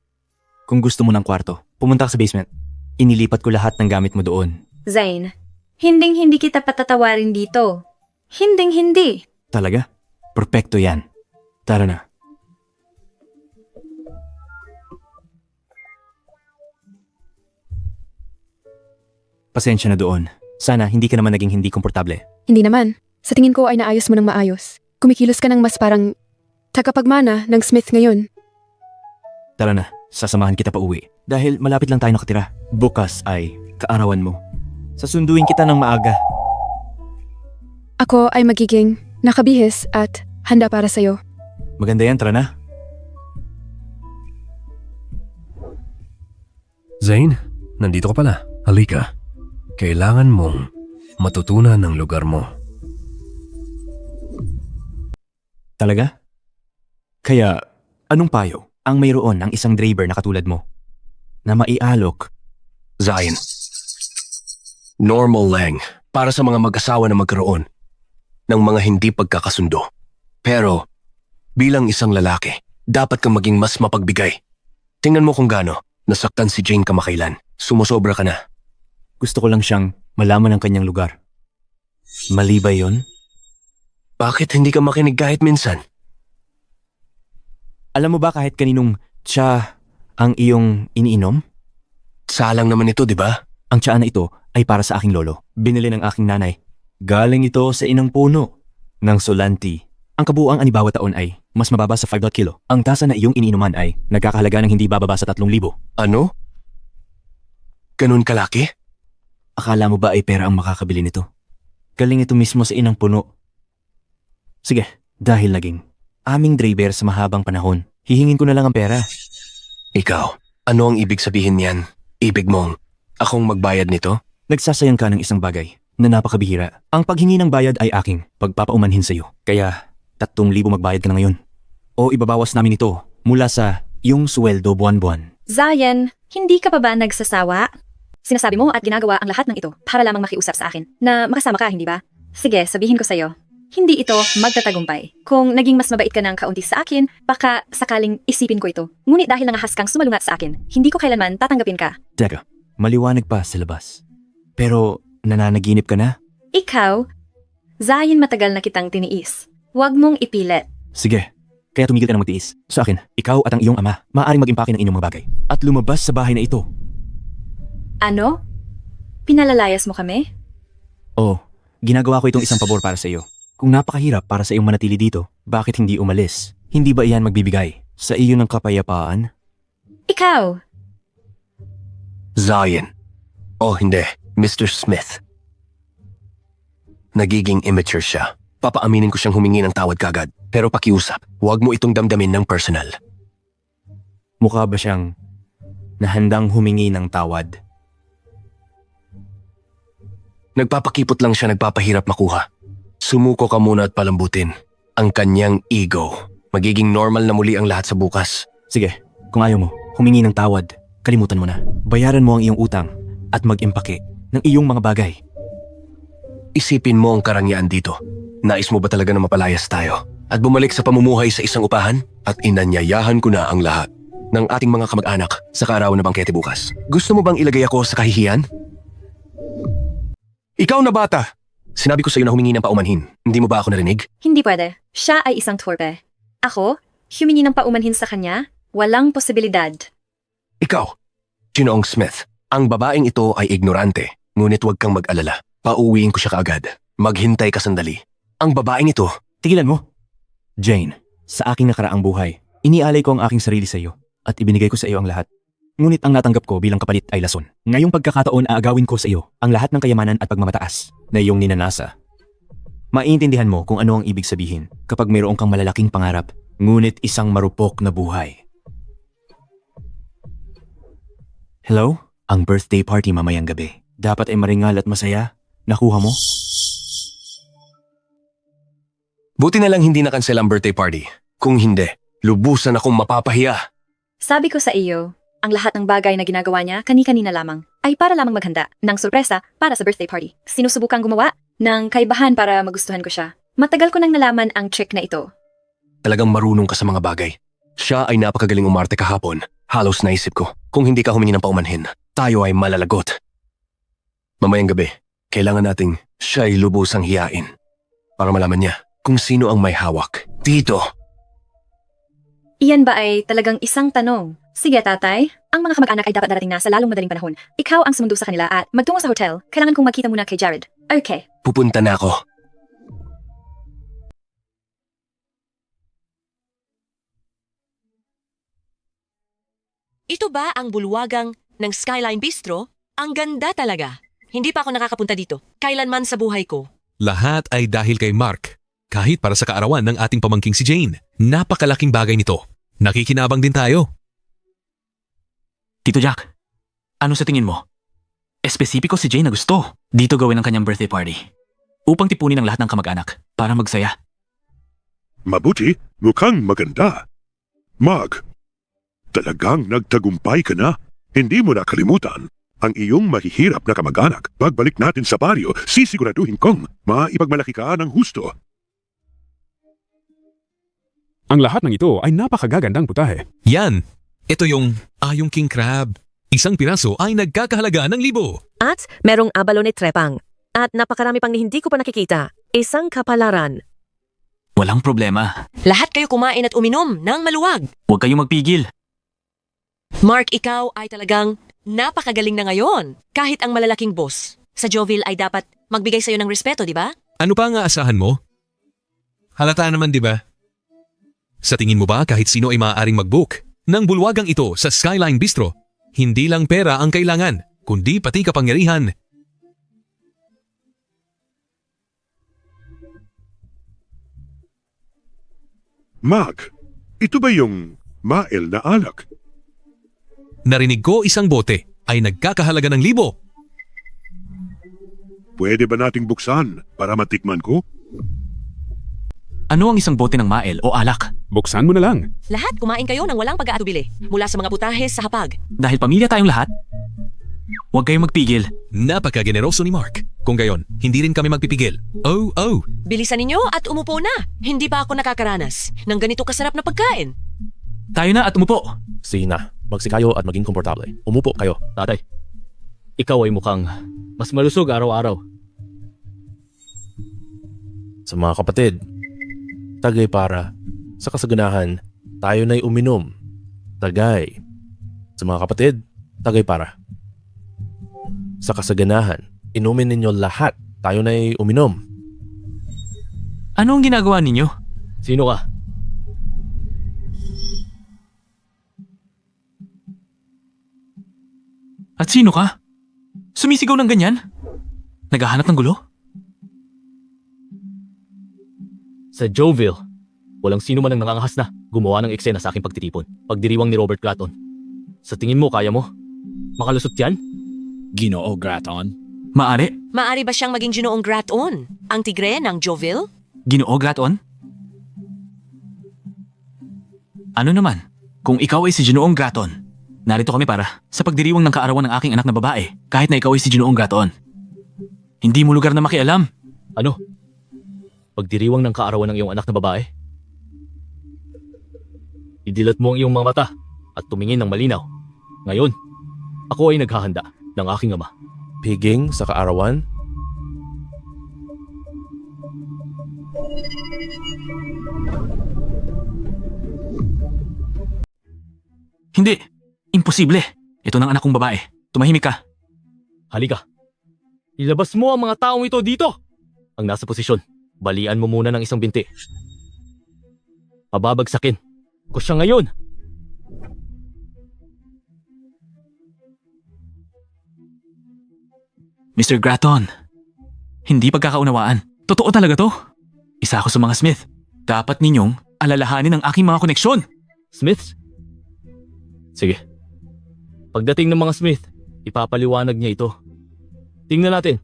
Kung gusto mo ng kwarto, pumunta ka sa basement. Inilipat ko lahat ng gamit mo doon.
Zayn, hindi kita patatawarin dito. Hindi.
Talaga? Perpekto yan. Tara na. Pasensya na doon. Sana hindi ka naman naging hindi komportable.
Hindi naman. Sa tingin ko ay naayos mo ng maayos. Kumikilos ka ng mas parang tagapagmana ng Smith ngayon.
Tara na, sasamahan kita pa uwi. Dahil malapit lang tayo nakatira. Bukas ay kaarawan mo. Sasunduin kita ng maaga.
Ako ay magiging nakabihis at handa para sa'yo.
Maganda yan, tara na.
Zayn, nandito ka pala. Halika. Kailangan mong matutunan ng lugar mo.
Talaga? Kaya, anong payo ang mayroon ng isang Draper na katulad mo na maialok?
Zayn, normal lang para sa mga mag-asawa na magkaroon ng mga hindi pagkakasundo. Pero, bilang isang lalaki, dapat kang maging mas mapagbigay. Tingnan mo kung gaano nasaktan si Jane kamakailan. Sumusobra ka na.
Gusto ko lang siyang malaman ang kanyang lugar. Mali ba yun?
Bakit hindi ka makinig kahit minsan?
Alam mo ba kahit kaninong tsa ang iyong iniinom?
Salang naman ito, di ba?
Ang tsa na ito ay para sa aking lolo. Binili ng aking nanay. Galing ito sa inang puno ng Solanti. Ang kabuuang anibawa taon ay mas mababa sa 5 kilo. Ang tasa na iyong iniinuman ay nagkakahalaga ng hindi bababa sa 3,000.
Ano? Ganun kalaki?
Akala mo ba ay pera ang makakabili nito? Galing ito mismo sa inang puno. Sige, dahil naging aming Draper sa mahabang panahon, hihingin ko na lang ang pera.
Ikaw, ano ang ibig sabihin niyan? Ibig mong akong magbayad nito?
Nagsasayang ka ng isang bagay na napakabihira. Ang paghingi ng bayad ay aking pagpapaumanhin sa iyo. Kaya 3,000 magbayad ka na ngayon. O ibabawas namin ito mula sa iyong sweldo buwan-buwan.
Zayn, hindi ka pa ba nagsasawa? Sinasabi mo at ginagawa ang lahat ng ito para lamang makiusap sa akin na makasama ka, hindi ba? Sige, sabihin ko sa'yo. hindi ito magtatagumpay. Kung naging mas mabait ka ng kaunti sa akin, baka sakaling isipin ko ito. Ngunit dahil nangahas kang sumalungat sa akin, hindi ko kailanman tatanggapin ka.
Teka, maliwanag pa sa labas. Pero nananaginip ka na?
Ikaw, Zion, matagal na kitang tiniis. Huwag mong ipilit.
Sige, kaya tumigil ka na magtiis. Sa akin, ikaw at ang iyong ama, maaaring mag-impake ng inyong mga bagay. At lumabas sa bahay na ito.
Ano? Pinalalayas mo kami?
Oo, ginagawa ko itong isang pabor para sa iyo. Kung napakahirap para sa iyong manatili dito, bakit hindi umalis? Hindi ba iyan magbibigay sa iyo ng kapayapaan?
Ikaw!
Zion. Oh, hindi. Mr. Smith. Nagiging immature siya. Papaaminin ko siyang humingi ng tawad kagad. Pero pakiusap, huwag mo itong damdamin ng personal.
Mukha ba siyang nahandang humingi ng tawad?
Nagpapakipot lang siya, nagpapahirap makuha. Sumuko ka muna at palambutin ang kanyang ego. Magiging normal na muli ang lahat sa bukas.
Sige, kung ayaw mo, humingi ng tawad. Kalimutan mo na. Bayaran mo ang iyong utang at mag-impake ng iyong mga bagay.
Isipin mo ang karangyaan dito. Nais mo ba talaga na mapalayas tayo? At bumalik sa pamumuhay sa isang upahan? At inanyayahan ko na ang lahat ng ating mga kamag-anak sa kaarawan na bangkete bukas. Gusto mo bang ilagay ako sa kahihiyan? Ikaw na bata! Sinabi ko sa iyo na humingi ng paumanhin. Hindi mo ba ako narinig?
Hindi pwede. Siya ay isang torpe. Ako, humingi ng paumanhin sa kanya, walang posibilidad.
Ikaw, Ginoong Smith, ang babaeng ito ay ignorante. Ngunit huwag kang mag-alala. Pauwiin ko siya kaagad. Maghintay ka sandali. Ang babaeng ito...
Tigilan mo! Jane, sa aking nakaraang buhay, inialay ko ang aking sarili sa iyo at ibinigay ko sa iyo ang lahat. Ngunit ang natanggap ko bilang kapalit ay lason. Ngayong pagkakataon aagawin ko sa iyo ang lahat ng kayamanan at pagmamataas na iyong ninanasa. Maiintindihan mo kung ano ang ibig sabihin kapag mayroon kang malalaking pangarap, ngunit isang marupok na buhay. Hello? Ang birthday party mamayang gabi. Dapat ay maringal at masaya. Nakuha mo?
Buti na lang hindi na-cancel ang birthday party. Kung hindi, lubusan akong mapapahiya.
Sabi ko sa iyo, ang lahat ng bagay na ginagawa niya kani-kanina lamang ay para lamang maghanda ng sorpresa para sa birthday party. Sinusubukang gumawa ng kaibahan para magustuhan ko siya. Matagal ko nang nalaman ang trick na ito.
Talagang marunong ka sa mga bagay. Siya ay napakagaling umarte kahapon. Halos naisip ko, kung hindi ka humingi ng paumanhin, tayo ay malalagot. Mamayang gabi, kailangan nating siya ay lubusang hiyain para malaman niya kung sino ang may hawak. Dito!
Iyan ba ay talagang isang tanong? Sige, tatay. Ang mga kamag-anak ay dapat darating na sa lalong madaling panahon. Ikaw ang sumundo sa kanila at magtungo sa hotel. Kailangan kong magkita muna kay Jared. Okay.
Pupunta na ako.
Ito ba ang bulwagang ng Skyline Bistro? Ang ganda talaga. Hindi pa ako nakakapunta dito. Kailanman sa buhay ko.
Lahat ay dahil kay Mark. Kahit para sa kaarawan ng ating pamangking si Jane. Napakalaking bagay nito. Nakikinabang din tayo.
Tito Jack, ano sa tingin mo? Espesipiko si Jane na gusto dito gawin ang kanyang birthday party. Upang tipunin ang lahat ng kamag-anak para magsaya.
Mabuti, mukhang maganda. Mark, talagang nagtagumpay ka na. Hindi mo na kalimutan ang iyong mahihirap na kamag-anak. Pagbalik natin sa baryo, sisiguraduhin kong maipagmalaki ka ng husto.
Ang lahat ng ito ay napakagagandang putahe.
Yan! Ito yung Ayong King Crab. Isang piraso ay nagkakahalaga ng 1,000.
At merong abalone trepang. At napakarami pang hindi ko pa nakikita. Isang kapalaran.
Walang problema.
Lahat kayo kumain at uminom ng maluwag.
Huwag kayong magpigil.
Mark, ikaw ay talagang napakagaling na ngayon. Kahit ang malalaking boss sa Joville ay dapat magbigay sa'yo ng respeto, di ba?
Ano pa ang aasahan mo? Halata naman, di ba? Sa tingin mo ba kahit sino ay maaaring mag-book ng bulwagang ito sa Skyline Bistro? Hindi lang pera ang kailangan, kundi pati kapangyarihan.
Mark, ito ba yung mael na alak?
Narinig ko isang bote ay nagkakahalaga ng 1,000.
Pwede ba nating buksan para matikman ko?
Ano ang isang bote ng mael o alak?
Buksan mo na lang.
Lahat kumain kayo ng walang pag-aatubili. Mula sa mga putahe sa hapag.
Dahil pamilya tayong lahat, huwag kayong magpigil.
Napakageneroso ni Mark. Kung gayon, hindi rin kami magpipigil. Oh, oh!
Bilisan ninyo at umupo na. Hindi pa ako nakakaranas ng ganito kasarap na pagkain.
Tayo na at umupo.
Sige na, magsikayo at maging komportable. Umupo kayo.
Tatay, ikaw ay mukhang mas malusog araw-araw.
Sa mga kapatid, tagay para. Sa kasaganahan, tayo na'y uminom. Tagay. Sa mga kapatid, tagay para. Sa kasaganahan, inumin ninyo lahat. Tayo na'y uminom.
Ano ang ginagawa ninyo? Sino ka? At sino ka? Sumisigaw ng ganyan? Naghahanap ng gulo? Sa Joville, walang sino man ang nakangahas na gumawa ng eksena sa aking pagtitipon. Pagdiriwang ni Robert Gratton. Sa tingin mo, kaya mo? Makalusot yan?
Ginoo Gratton?
Maari.
Maari ba siyang maging Ginoong Graton, ang tigre ng Joville?
Ginoo Gratton? Ano naman? Kung ikaw ay si Ginoong Gratton, narito kami para sa pagdiriwang ng kaarawan ng aking anak na babae kahit na ikaw ay si Ginoong Gratton. Hindi mo lugar na makialam. Ano? Pagdiriwang ng kaarawan ng iyong anak na babae? Idilat mo ang iyong mga mata at tumingin ng malinaw. Ngayon, ako ay naghahanda ng aking ama.
Piging sa kaarawan?
Hindi. Imposible. Ito ng anak kong babae. Tumahimik ka. Halika. Ilabas mo ang mga taong ito dito. Ang nasa posisyon, balian mo muna ng isang binti. Pababagsakin ko siya ngayon. Mr. Gratton, hindi pagkakaunawaan. Totoo talaga to. Isa ako sa mga Smith. Dapat ninyong alalahanin ang aking mga koneksyon. Smiths? Sige. Pagdating ng mga Smith, ipapaliwanag niya ito. Tingnan natin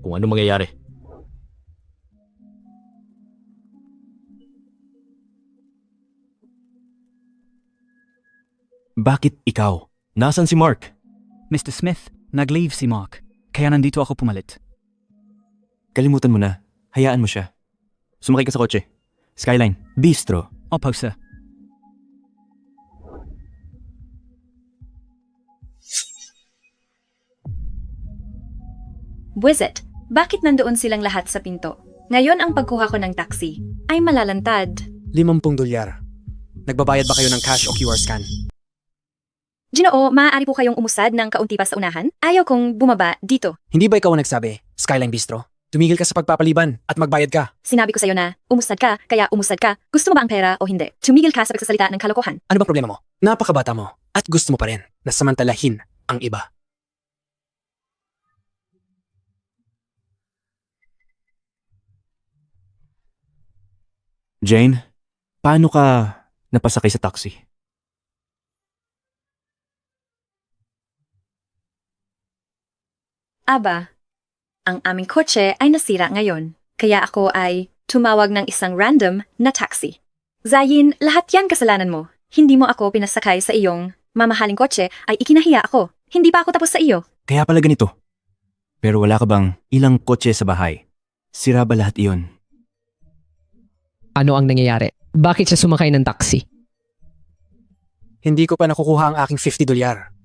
kung ano mangyayari.
Bakit ikaw? Nasaan si Mark?
Mr. Smith, nag-leave si Mark. Kaya nandito ako pumalit.
Kalimutan mo na. Hayaan mo siya. Sumakay ka sa kotse. Skyline. Bistro.
Opo, sir.
Buwisit, bakit nandoon silang lahat sa pinto? Ngayon ang pagkuha ko ng taxi ay malalantad.
$50. Nagbabayad ba kayo ng cash o QR scan?
Ginoo, maaari po kayong umusad ng kaunti pa sa unahan? Ayaw kong bumaba dito.
Hindi ba ikaw ang nagsabi, Skyline Bistro? Tumigil ka sa pagpapaliban at magbayad ka.
Sinabi ko sa'yo na, umusad ka, kaya umusad ka. Gusto mo ba ang pera o hindi? Tumigil ka sa pagsasalita ng kalokohan.
Ano bang problema mo? Napakabata mo at gusto mo pa rin na samantalahin ang iba.
Jane, paano ka napasakay sa taxi?
Aba, ang aming kotse ay nasira ngayon. Kaya ako ay tumawag ng isang random na taxi. Zayin, lahat yan kasalanan mo. Hindi mo ako pinasakay sa iyong mamahaling kotse ay ikinahiya ako. Hindi pa ako tapos sa iyo.
Kaya pala ganito. Pero wala ka bang ilang kotse sa bahay? Sira ba lahat iyon?
Ano ang nangyayari? Bakit siya sumakay ng taxi?
Hindi ko pa nakukuha ang aking $50.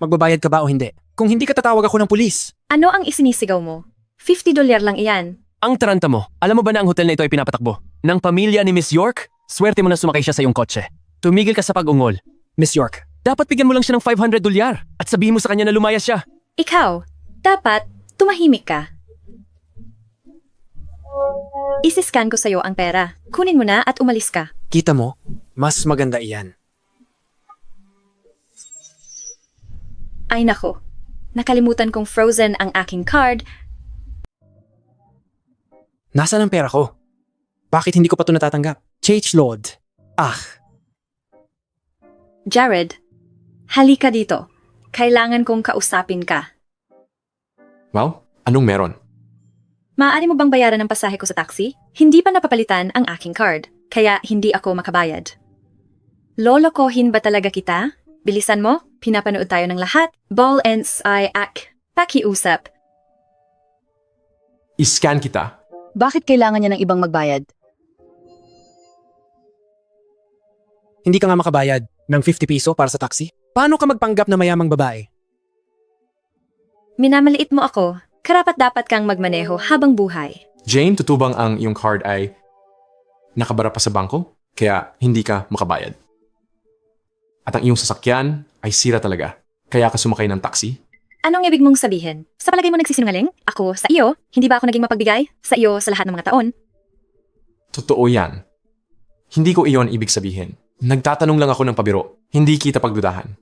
Magbabayad ka ba o hindi? Kung hindi ka tatawag ako ng pulis.
Ano ang isinisigaw mo? $50 lang iyan.
Ang taranta mo, alam mo ba na ang hotel na ito ay pinapatakbo? Ng pamilya ni Miss York? Swerte mo na sumakay siya sa iyong kotse. Tumigil ka sa pag-ungol.
Miss York,
dapat bigyan mo lang siya ng $500 at sabihin mo sa kanya na lumayas siya.
Ikaw, dapat tumahimik ka. Isiscan ko sa'yo ang pera. Kunin mo na at umalis ka.
Kita mo, mas maganda iyan.
Ay nako, nakalimutan kong frozen ang aking card.
Nasaan ang pera ko? Bakit hindi ko pa ito natatanggap? Change Lord.
Jared, halika dito. Kailangan kong kausapin ka.
Well, anong meron?
Maaari mo bang bayaran ang pasahe ko sa taxi? Hindi pa napapalitan ang aking card, kaya hindi ako makabayad. Lolokohin ba talaga kita? Bilisan mo, pinapanood tayo ng lahat. Ball ends ay pakiusap.
I-scan kita.
Bakit kailangan niya ng ibang magbayad?
Hindi ka nga makabayad ng 50 piso para sa taxi? Paano ka magpanggap na mayamang babae?
Minamaliit mo ako. Karapat dapat kang magmaneho habang buhay.
Jane, tutubang ang iyong card ay nakabara pa sa bangko, kaya hindi ka makabayad. At ang iyong sasakyan ay sira talaga, kaya ka sumakay ng taxi.
Anong ibig mong sabihin? Sa palagay mo nagsisinungaling? Ako sa iyo? Hindi ba ako naging mapagbigay? Sa iyo sa lahat ng mga taon?
Totoo yan. Hindi ko iyon ibig sabihin. Nagtatanong lang ako ng pabiro, hindi kita pagdudahan.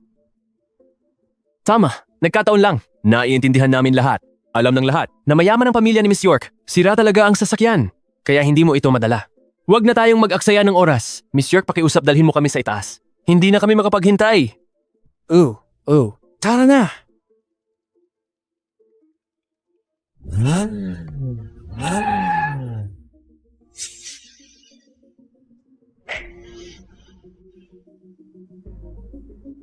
Tama, nagkataon lang. Naiintindihan namin lahat. Alam ng lahat na mayaman ang pamilya ni Miss York. Sira talaga ang sasakyan. Kaya hindi mo ito madala. Huwag na tayong mag-aksaya ng oras. Miss York, pakiusap dalhin mo kami sa itaas. Hindi na kami makapaghintay.
Tara na!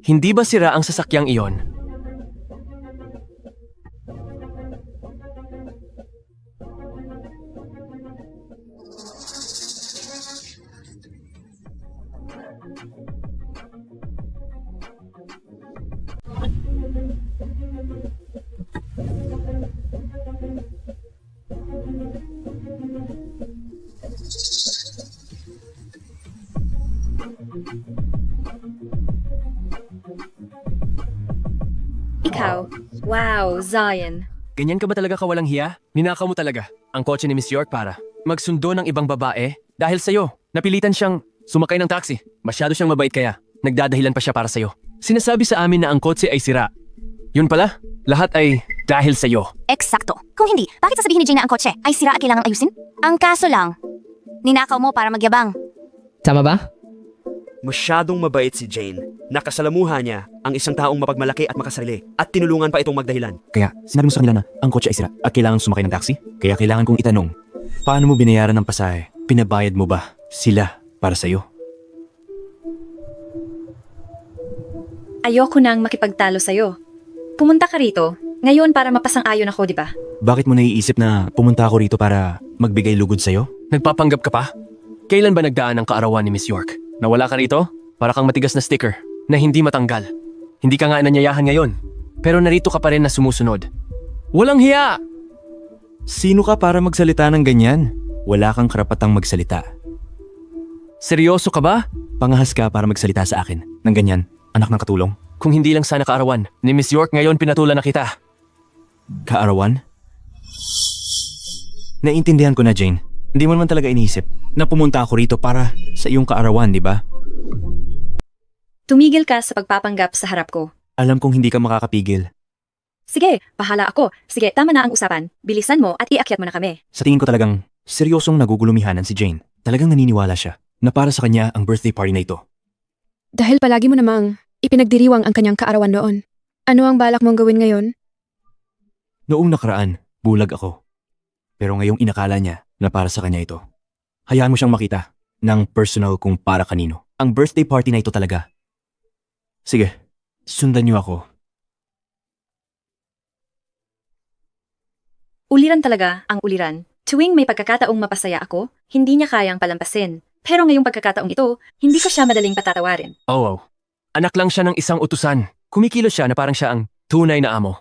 Hindi ba sira ang sasakyang iyon?
Ikaw? Wow, Zion.
Ganyan ka ba talaga kawalang hiya? Ninakaw mo talaga ang kotse ni Miss York para magsundo ng ibang babae dahil sa'yo. Napilitan siyang sumakay ng taxi. Masyado siyang mabait kaya nagdadahilan pa siya para sa'yo. Sinasabi sa amin na ang kotse ay sira. Yun pala, lahat ay dahil sa'yo.
Eksakto. Kung hindi, bakit sasabihin ni Jane na ang kotse ay sira at kailangang ayusin? Ang kaso lang, ninakaw mo para magyabang.
Tama ba?
Masyadong mabait si Jane. Nakasalamuha niya ang isang taong mapagmalaki at makasarili at tinulungan pa itong magdahilan.
Kaya sinabi mo sa kanila na ang kotse ay sira at kailangan sumakay ng taxi? Kaya kailangan kong itanong, paano mo binayaran ng pasahe? Pinabayad mo ba sila para sa'yo?
Ayoko nang makipagtalo sa'yo. Pumunta ka rito, ngayon para mapasang-ayon ako, di ba?
Bakit mo naiisip na pumunta ako rito para magbigay lugod sa'yo?
Nagpapanggap ka pa? Kailan ba nagdaan ang kaarawan ni Miss York? Nawala ka rito? Para kang matigas na sticker na hindi matanggal. Hindi ka nga nanyayahan ngayon, pero narito ka pa rin na sumusunod. Walang hiya!
Sino ka para magsalita ng ganyan? Wala kang karapatang magsalita.
Seryoso ka ba?
Pangahas ka para magsalita sa akin ng ganyan, anak ng katulong.
Kung hindi lang sana kaarawan ni Miss York ngayon pinatulan na kita.
Kaarawan? Naiintindihan ko na, Jane. Hindi mo naman talaga iniisip na pumunta ako rito para sa iyong kaarawan, di ba?
Tumigil ka sa pagpapanggap sa harap ko.
Alam kong hindi ka makakapigil.
Sige, bahala ako. Sige, tama na ang usapan. Bilisan mo at iakyat mo na kami.
Sa tingin ko talagang seryosong nagugulumihanan si Jane. Talagang naniniwala siya na para sa kanya ang birthday party na ito.
Dahil palagi mo namang ipinagdiriwang ang kanyang kaarawan noon. Ano ang balak mong gawin ngayon?
Noong nakaraan, bulag ako. Pero ngayong inakala niya na para sa kanya ito. Hayaan mo siyang makita ng personal kung para kanino. Ang birthday party na ito talaga. Sige, sundan niyo ako.
Uliran talaga ang uliran. Tuwing may pagkakataong mapasaya ako, hindi niya kayang palampasin. Pero ngayong pagkakataong ito, hindi ko siya madaling patatawarin.
Oh, wow. Anak lang siya ng isang utusan. Kumikilos siya na parang siya ang tunay na amo.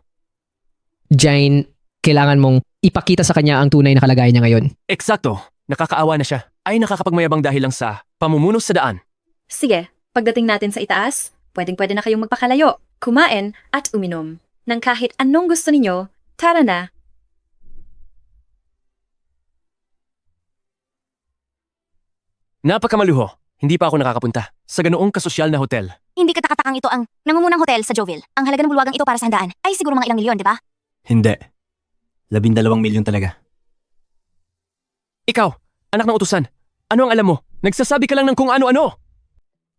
Jane, kailangan mong ipakita sa kanya ang tunay na kalagayan niya ngayon.
Eksakto. Nakakaawa na siya. Ay nakakapagmayabang dahil lang sa pamumuno sa daan.
Sige, pagdating natin sa itaas, pwedeng-pwede na kayong magpakalayo, kumain at uminom. Nang kahit anong gusto ninyo, tara na.
Napakamaluho. Hindi pa ako nakakapunta sa ganoong kasosyal na hotel.
Hindi katakatakang ito ang nangungunang hotel sa Joville. Ang halaga ng bulwagang ito para sa handaan ay siguro mga ilang milyon, di ba?
Hindi. 12 milyon talaga.
Ikaw, anak ng utusan. Ano ang alam mo? Nagsasabi ka lang ng kung ano-ano.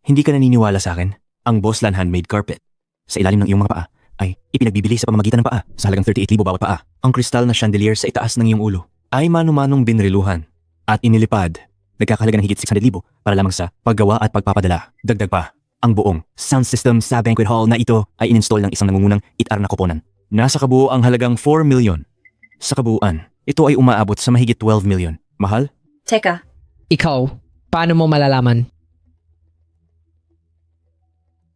Hindi ka naniniwala sa akin? Ang Boslan handmade carpet sa ilalim ng iyong mga paa ay ipinagbibili sa pamamagitan ng paa sa halagang 38,000 bawat paa. Ang kristal na chandelier sa itaas ng iyong ulo ay mano-manong binriluhan at inilipad. Nagkakahalaga ng higit 600,000 para lamang sa paggawa at pagpapadala. Dagdag pa, ang buong sound system sa banquet hall na ito ay ininstall ng isang nangungunang itar na koponan. Nasa kabuo ang halagang 4 million. Sa kabuuan, ito ay umaabot sa mahigit 12 million. Mahal?
Teka,
Ikaw, paano mo malalaman?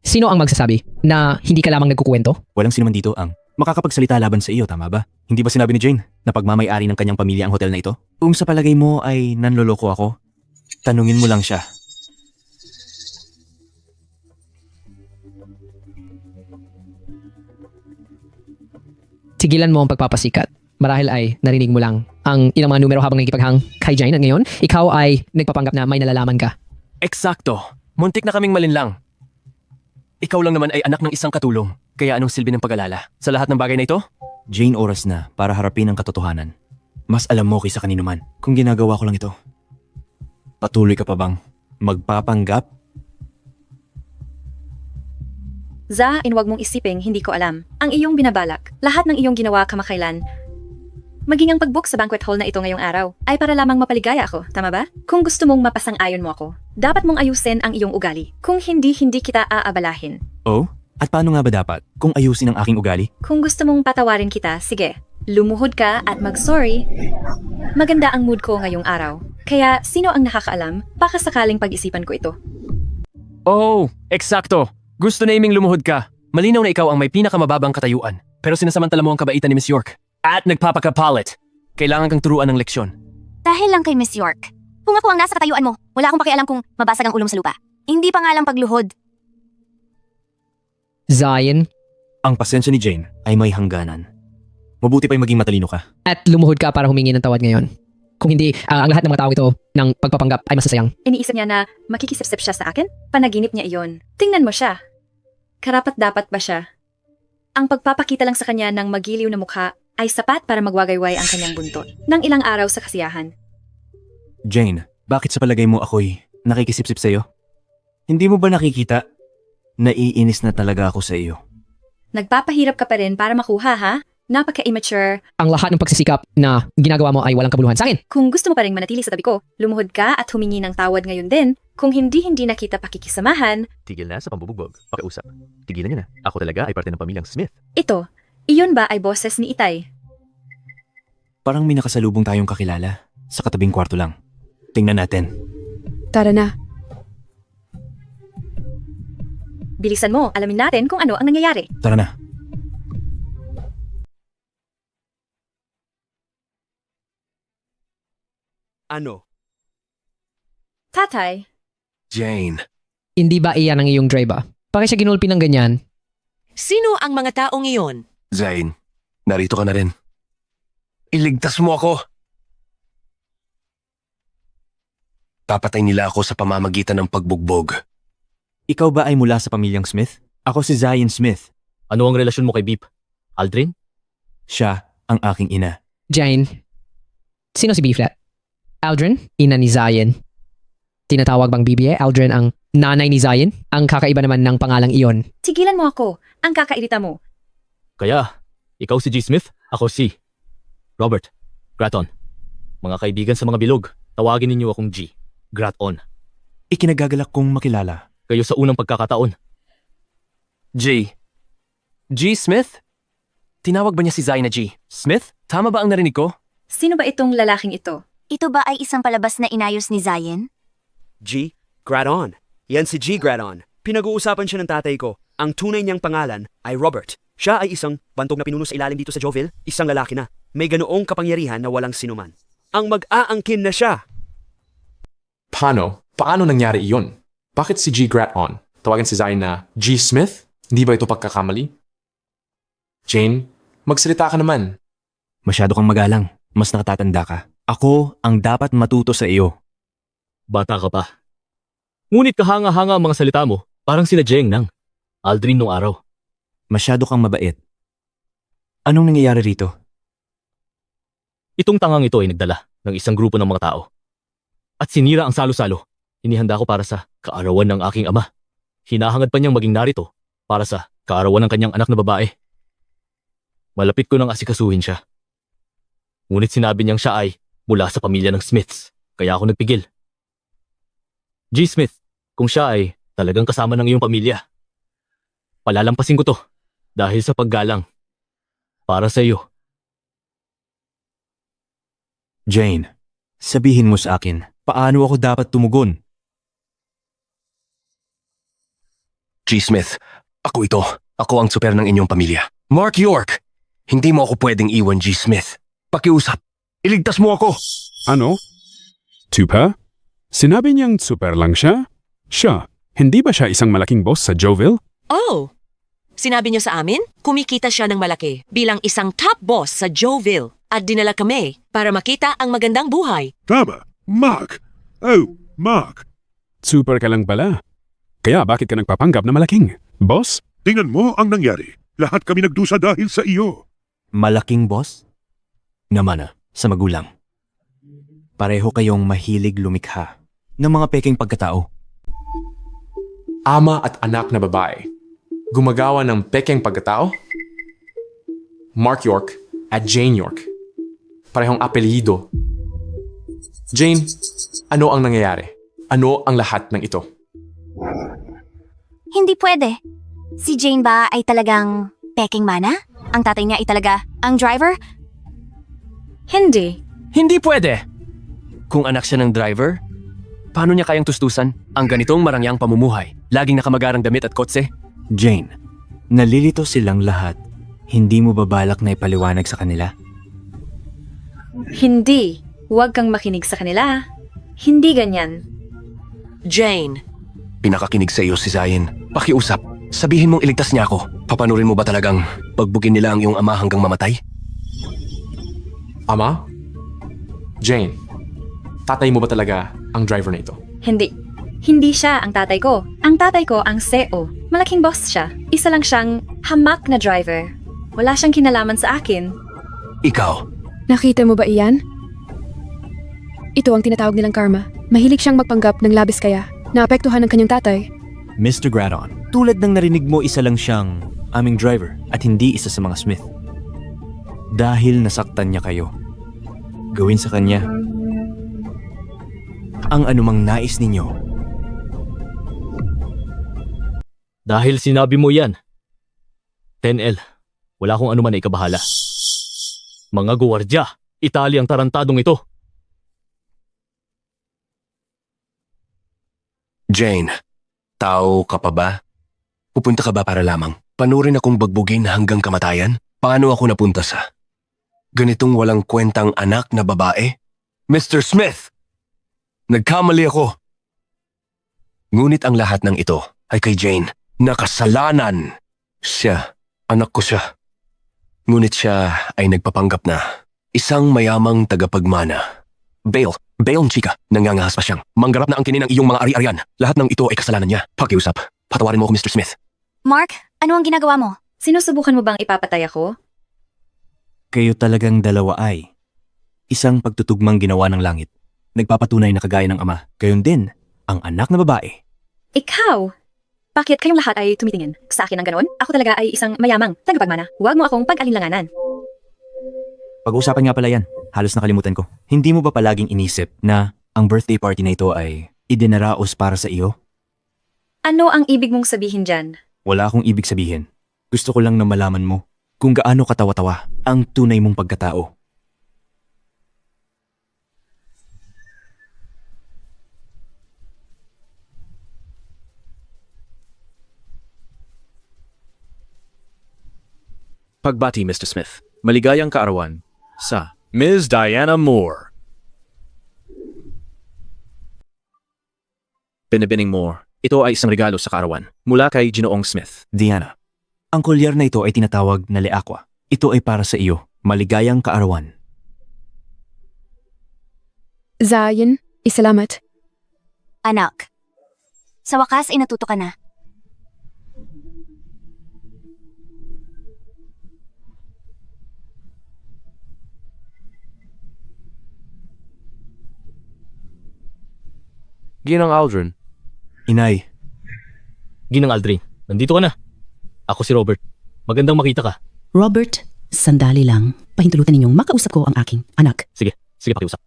Sino ang magsasabi na hindi ka lamang nagkukwento?
Walang sinuman dito ang makakapagsalita laban sa iyo, tama ba? Hindi ba sinabi ni Jane na pagmamay-ari ng kanyang pamilya ang hotel na ito? Kung sa palagay mo ay nanloloko ako, tanungin mo lang siya.
Tigilan mo ang pagpapasikat. Marahil ay narinig mo lang ang ilang mga numero habang nakikipaghang kay Jane at ngayon, ikaw ay nagpapanggap na may nalalaman ka.
Eksakto. Muntik na kaming malinlang. Ikaw lang naman ay anak ng isang katulong. Kaya anong silbi ng pag-alala? Sa lahat ng bagay na ito?
Jane, oras na para harapin ang katotohanan. Mas alam mo kaysa kanino man kung ginagawa ko lang ito. Patuloy ka pa bang magpapanggap?
Za, huwag mong isiping hindi ko alam. Ang iyong binabalak, lahat ng iyong ginawa kamakailan, maging ang pag-book sa banquet hall na ito ngayong araw, ay para lamang mapaligaya ako, tama ba? Kung gusto mong mapasang-ayon mo ako, dapat mong ayusin ang iyong ugali. Kung hindi kita aabalahin.
Oh? At paano nga ba dapat kung ayusin ang aking ugali?
Kung gusto mong patawarin kita, sige. Lumuhod ka at mag-sorry. Maganda ang mood ko ngayong araw. Kaya sino ang nakakaalam, baka sakaling pag-isipan ko ito.
Oh, eksakto. Gusto na iming lumuhod ka. Malinaw na ikaw ang may pinakamababang katayuan. Pero sinasamantala mo ang kabaitan ni Miss York. At nagpapakapalit. Kailangan kang turuan ng leksyon.
Dahil lang kay Miss York. Kung ako ang nasa katayuan mo, wala akong pakialam kung mabasag ang ulong sa lupa. Hindi pa nga lang pagluhod.
Zion,
Ang pasensya ni Jane ay may hangganan. Mabuti pa'y maging matalino ka.
at lumuhod ka para humingi ng tawad ngayon. Kung hindi, ang lahat ng mga tao ito ng pagpapanggap ay masasayang.
Iniisip niya na makikisip-sip siya sa akin? Panaginip niya iyon. Tingnan mo siya. Karapat-dapat ba siya? Ang pagpapakita lang sa kanya ng magiliw na mukha ay sapat para magwagayway ang kanyang buntot ng ilang araw sa kasiyahan.
Jane, bakit sa palagay mo ako'y nakikisip-sip sa'yo? Hindi mo ba nakikita? Naiinis na talaga ako sa iyo.
Nagpapahirap ka pa rin para makuha, ha? Napaka-immature.
Ang lahat ng pagsisikap na ginagawa mo ay walang kabuluhan sa akin.
Kung gusto mo pa rin manatili sa tabi ko, lumuhod ka at humingi ng tawad ngayon din. Kung hindi na kita pakikisamahan,
Tigil na sa pambubugbog. Pakiusap. Tigilan niyo na. Ako talaga ay parte ng pamilyang Smith.
ito, iyon ba ay boses ni Itay?
Parang may nakasalubong tayong kakilala sa katabing kwarto lang. Tingnan natin.
Tara na.
Bilisan mo, alamin natin kung ano ang nangyayari.
Tara na.
Ano?
Tatay,
Jane.
Hindi ba iyan ang iyong driver? Bakit siya ginulpi ng ganyan?
Sino ang mga taong iyon?
Zain, narito ka na rin. Iligtas mo ako. Papatay nila ako sa pamamagitan ng pagbugbog.
Ikaw ba ay mula sa pamilyang Smith? Ako si Zion Smith.
Ano ang relasyon mo kay Beep? Aldrin?
Siya ang aking ina.
Jane, sino si B-Flat? Aldrin, ina ni Zion. Tinatawag bang BBA, Aldrin ang nanay ni Zion? Ang kakaiba naman ng pangalang iyon.
tigilan mo ako. Ang kakairita mo.
Kaya, ikaw si G. Smith, ako si Robert Gratton. Mga kaibigan sa mga bilog, tawagin ninyo akong G. Gratton.
Ikinagagalak kong makilala.
Kayo sa unang pagkakataon.
G. G. Smith? Tinawag ba niya si Zain na G? Smith? Tama ba ang narinig ko?
Sino ba itong lalaking ito?
Ito ba ay isang palabas na inayos ni Zion?
G. Gradon. Yan si G. Gradon. Pinag-uusapan siya ng tatay ko. Ang tunay niyang pangalan ay Robert. Siya ay isang bantog na pinuno sa ilalim dito sa Joville. Isang lalaki na. May ganoong kapangyarihan na walang sinuman. Ang mag-aangkin na siya.
Paano? Paano nangyari iyon? Bakit si G. Gratton? Tawagan si Zion na G. Smith? Hindi ba ito pagkakamali? Jane, magsalita ka naman.
Masyado kang magalang. Mas nakatatanda ka. Ako ang dapat matuto sa iyo.
Bata ka pa. Ngunit kahanga-hanga ang mga salita mo, parang sila Jeng nang Aldrin nung araw.
Masyado kang mabait. Anong nangyayari rito?
Itong tangang ito ay nagdala ng isang grupo ng mga tao. At sinira ang salo-salo. Inihanda ko para sa kaarawan ng aking ama. Hinahangad pa niyang maging narito para sa kaarawan ng kanyang anak na babae. Malapit ko nang asikasuhin siya. Ngunit sinabi niyang siya ay mula sa pamilya ng Smiths, kaya ako nagpigil. G. Smith, kung siya ay talagang kasama ng iyong pamilya, palalampasin ko to dahil sa paggalang para sa iyo.
Jane, sabihin mo sa akin, paano ako dapat tumugon?
G. Smith, ako ito. Ako ang super ng inyong pamilya. Mark York! Hindi mo ako pwedeng iwan, G. Smith. Pakiusap. Iligtas mo ako!
Ano? Tupa? Sinabi niyang super lang siya? Siya, hindi ba siya isang malaking boss sa Joville?
Oh! Sinabi niyo sa amin, kumikita siya ng malaki bilang isang top boss sa Joville at dinala kami para makita ang magandang buhay.
Tama. Mark! Oh, Mark!
Super ka lang pala. Kaya bakit ka nagpapanggap na malaking? Boss?
Tingnan mo ang nangyari. Lahat kami nagdusa dahil sa iyo.
Malaking boss? Naman sa magulang. Pareho kayong mahilig lumikha ng mga peking pagkatao.
Ama at anak na babae. Gumagawa ng pekeng pagkatao? Mark York at Jane York. Parehong apelyido. Jane, ano ang nangyayari? Ano ang lahat ng ito?
Hindi pwede. Si Jane ba ay talagang peking mana? Ang tatay niya ay talaga ang driver?
Hindi.
Hindi pwede! Kung anak siya ng driver, paano niya kayang tustusan ang ganitong marangyang pamumuhay? Laging nakamagarang damit at kotse?
Jane, nalilito silang lahat. Hindi mo ba balak na ipaliwanag sa kanila?
Hindi. Huwag kang makinig sa kanila. Hindi ganyan.
Jane,
Pinakakinig sa iyo si Zion. Pakiusap. Sabihin mong iligtas niya ako. Papanurin mo ba talagang pagbugin nila ang iyong ama hanggang mamatay?
Ama? Jane, tatay mo ba talaga ang driver na ito?
Hindi. Hindi siya ang tatay ko. Ang tatay ko ang CEO. Malaking boss siya. Isa lang siyang hamak na driver. Wala siyang kinalaman sa akin.
Ikaw.
Nakita mo ba iyan? Ito ang tinatawag nilang karma. Mahilig siyang magpanggap ng labis kaya naapektuhan ng kanyang tatay.
Mr. Gradon, tulad ng narinig mo, isa lang siyang aming driver at hindi isa sa mga Smith. Dahil nasaktan niya kayo, gawin sa kanya ang anumang nais ninyo.
Dahil sinabi mo yan, 10L, wala akong anuman na ikabahala. Mga guwardya, Itali ang tarantadong ito.
Jane, tao ka pa ba? Pupunta ka ba para lamang panurin akong bagbugin hanggang kamatayan? Paano ako napunta sa ganitong walang kwentang anak na babae? Mr. Smith! Nagkamali ako. Ngunit ang lahat ng ito ay kay Jane. Nakasalanan! Siya, anak ko siya. Ngunit siya ay nagpapanggap na isang mayamang tagapagmana. Bale ang chika, nangangahas pa siyang manggarap na ang kinin ng iyong mga ari-arian. Lahat ng ito ay kasalanan niya. Pakiusap, patawarin mo ako, Mr. Smith.
Mark, ano ang ginagawa mo?
Sinusubukan mo bang ipapatay ako?
Kayo talagang dalawa ay isang pagtutugmang ginawa ng langit. Nagpapatunay na kagaya ng ama. Gayon din, ang anak na babae.
Ikaw! Bakit kayong lahat ay tumitingin sa akin ng ganoon? Ako talaga ay isang mayamang tagapagmana. Huwag mo akong pag-alinlanganan.
Pag-uusapan nga pala yan. Halos nakalimutan ko. Hindi mo ba palaging inisip na ang birthday party na ito ay idinaraos para sa iyo?
Ano ang ibig mong sabihin dyan?
Wala akong ibig sabihin. Gusto ko lang na malaman mo kung gaano katawa-tawa ang tunay mong pagkatao.
Pagbati, Mr. Smith. Maligayang kaarawan sa Ms. Diana Moore. Binibining Moore, ito ay isang regalo sa kaarawan mula kay Ginoong Smith.
Diana, ang kolyar na ito ay tinatawag na leakwa. Ito ay para sa iyo. Maligayang kaarawan.
Zion, isalamat.
Anak, sa wakas ay natuto ka na.
Ginang Aldrin.
Inay.
Ginang Aldrin, nandito ka na. Ako si Robert. Magandang makita ka.
Robert, sandali lang. Pahintulutan ninyong makausap ko ang aking anak.
Sige pakiusap.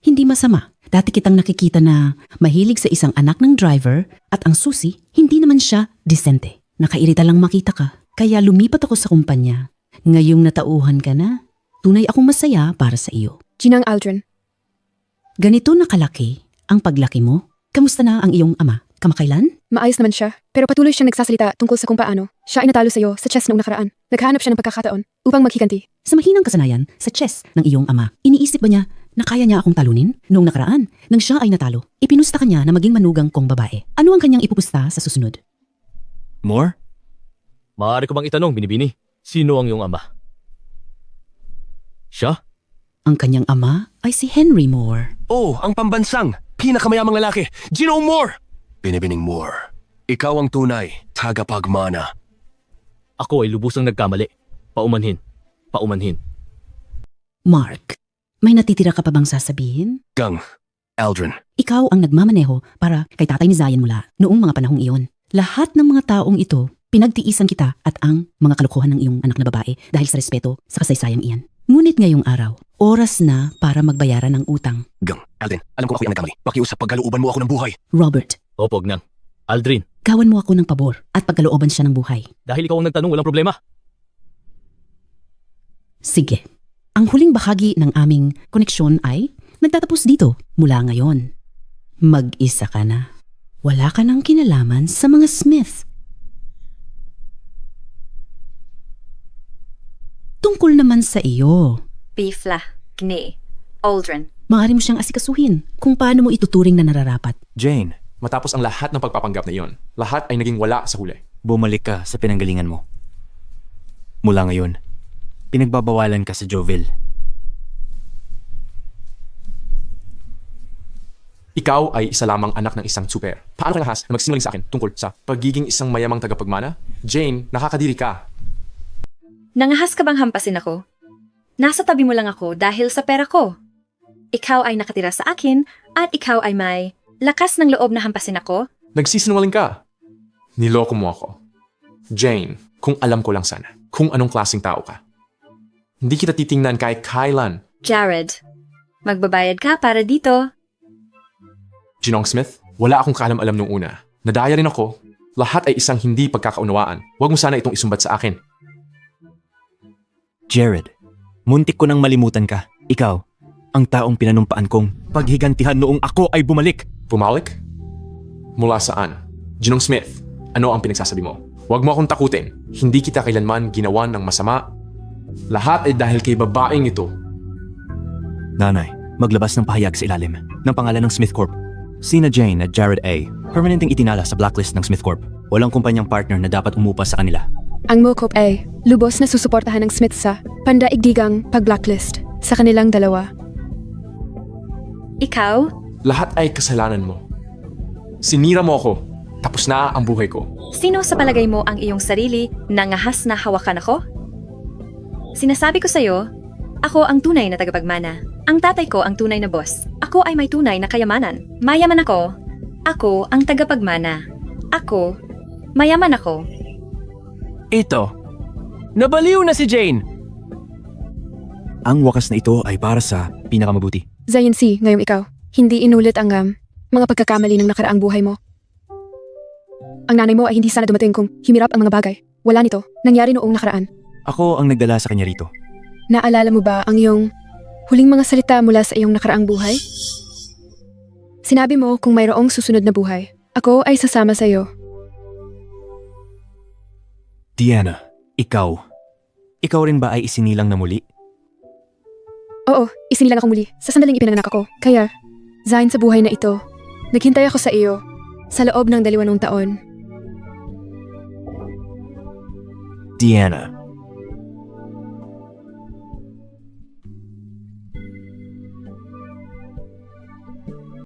Hindi masama. Dati kitang nakikita na mahilig sa isang anak ng driver at ang susi, hindi naman siya disente. Nakairita lang makita ka. Kaya lumipat ako sa kumpanya. Ngayong natauhan ka na, tunay akong masaya para sa iyo.
Ginang Aldrin.
Ganito na kalaki ang paglaki mo. Kamusta na ang iyong ama? Kamakailan?
Maayos naman siya, pero patuloy siyang nagsasalita tungkol sa kung paano siya ay natalo sa iyo sa chess noong nakaraan. Naghahanap siya ng pagkakataon upang maghiganti.
Sa mahinang kasanayan sa chess ng iyong ama, iniisip ba niya na kaya niya akong talunin? Noong nakaraan, nang siya ay natalo, ipinusta kanya na maging manugang kong babae. Ano ang kanyang ipupusta sa susunod?
More?
Maaari ko bang itanong, Binibini? Sino ang iyong ama? Siya?
Ang kanyang ama ay si Henry Moore.
Oh, ang pambansang, pinakamayamang lalaki, Gino Moore! Binibining Moore, ikaw ang tunay, tagapagmana.
Ako ay lubusang nagkamali. Paumanhin. Paumanhin.
Mark, may natitira ka pa bang sasabihin?
Gang, Aldrin.
Ikaw ang nagmamaneho para kay tatay ni Zion mula noong mga panahong iyon. Lahat ng mga taong ito, pinagtiisan kita at ang mga kalokohan ng iyong anak na babae dahil sa respeto sa kasaysayang iyan. Ngunit ngayong araw, oras na para magbayaran ng utang.
Gang, Aldrin, alam ko ako yung nagkamali. Pakiusap pagkalooban mo ako ng buhay.
Robert,
Opo, Gnang. Aldrin,
gawan mo ako ng pabor at pagkalooban siya ng buhay.
dahil ikaw ang nagtanong, walang problema.
Sige. Ang huling bahagi ng aming koneksyon ay nagtatapos dito mula ngayon. Mag-isa ka na. Wala ka nang kinalaman sa mga Smith. Tungkol naman sa iyo.
Bifla, Gne, Aldrin.
Maaari mo siyang asikasuhin kung paano mo ituturing na nararapat.
Jane,
Matapos ang lahat ng pagpapanggap na iyon, lahat ay naging wala sa huli.
bumalik ka sa pinanggalingan mo. Mula ngayon, pinagbabawalan ka sa Joville.
Ikaw ay isa lamang anak ng isang super. Paano ka nahas na magsinungaling sa akin tungkol sa pagiging isang mayamang tagapagmana? Jane, nakakadiri ka.
Nangahas ka bang hampasin ako? Nasa tabi mo lang ako dahil sa pera ko. Ikaw ay nakatira sa akin at ikaw ay may lakas ng loob na hampasin ako?
Nagsisinungaling ka. Niloko mo ako. Jane, kung alam ko lang sana kung anong klaseng tao ka. Hindi kita titingnan kahit kailan.
Jared, magbabayad ka para dito.
Ginong Smith, wala akong kaalam-alam nung una. Nadaya rin ako. Lahat ay isang hindi pagkakaunawaan. Huwag mo sana itong isumbat sa akin.
Jared, muntik ko nang malimutan ka. Ikaw, ang taong pinanumpaan kong paghigantihan noong ako ay bumalik.
Bumalik? Mula saan? Ginong Smith, ano ang pinagsasabi mo? Huwag mo akong takutin. Hindi kita kailanman ginawan ng masama. Lahat ay dahil kay babaeng ito.
Nanay, maglabas ng pahayag sa ilalim ng pangalan ng Smith Corp. Sina Jane at Jared A. Permanenteng itinala sa blacklist ng Smith Corp. Walang kumpanyang partner na dapat umupa sa kanila.
Ang Mocop ay lubos na susuportahan ng Smith sa pandaigdigang pag-blacklist sa kanilang dalawa.
Ikaw?
Lahat ay kasalanan mo. Sinira mo ako. Tapos na ang buhay ko.
Sino sa palagay mo ang iyong sarili na ngahas na hawakan ako? Sinasabi ko sa'yo, ako ang tunay na tagapagmana. Ang tatay ko ang tunay na boss. Ako ay may tunay na kayamanan. Mayaman ako. Ako ang tagapagmana. Ako, mayaman ako.
Ito. Nabaliw na si Jane!
Ang wakas na ito ay para sa pinakamabuti.
Zion C, ngayong ikaw, hindi inulit ang mga pagkakamali ng nakaraang buhay mo. Ang nanay mo ay hindi sana dumating kung himirap ang mga bagay. Wala nito, nangyari noong nakaraan.
Ako ang nagdala sa kanya rito.
Naalala mo ba ang iyong huling mga salita mula sa iyong nakaraang buhay? Sinabi mo kung mayroong susunod na buhay, ako ay sasama sa iyo.
Diana, ikaw rin ba ay isinilang na muli?
Oo, isinilang ako muli sa sandaling ipinanganak ako. Kaya, Zion sa buhay na ito, naghintay ako sa iyo sa loob ng 20 taon.
Diana,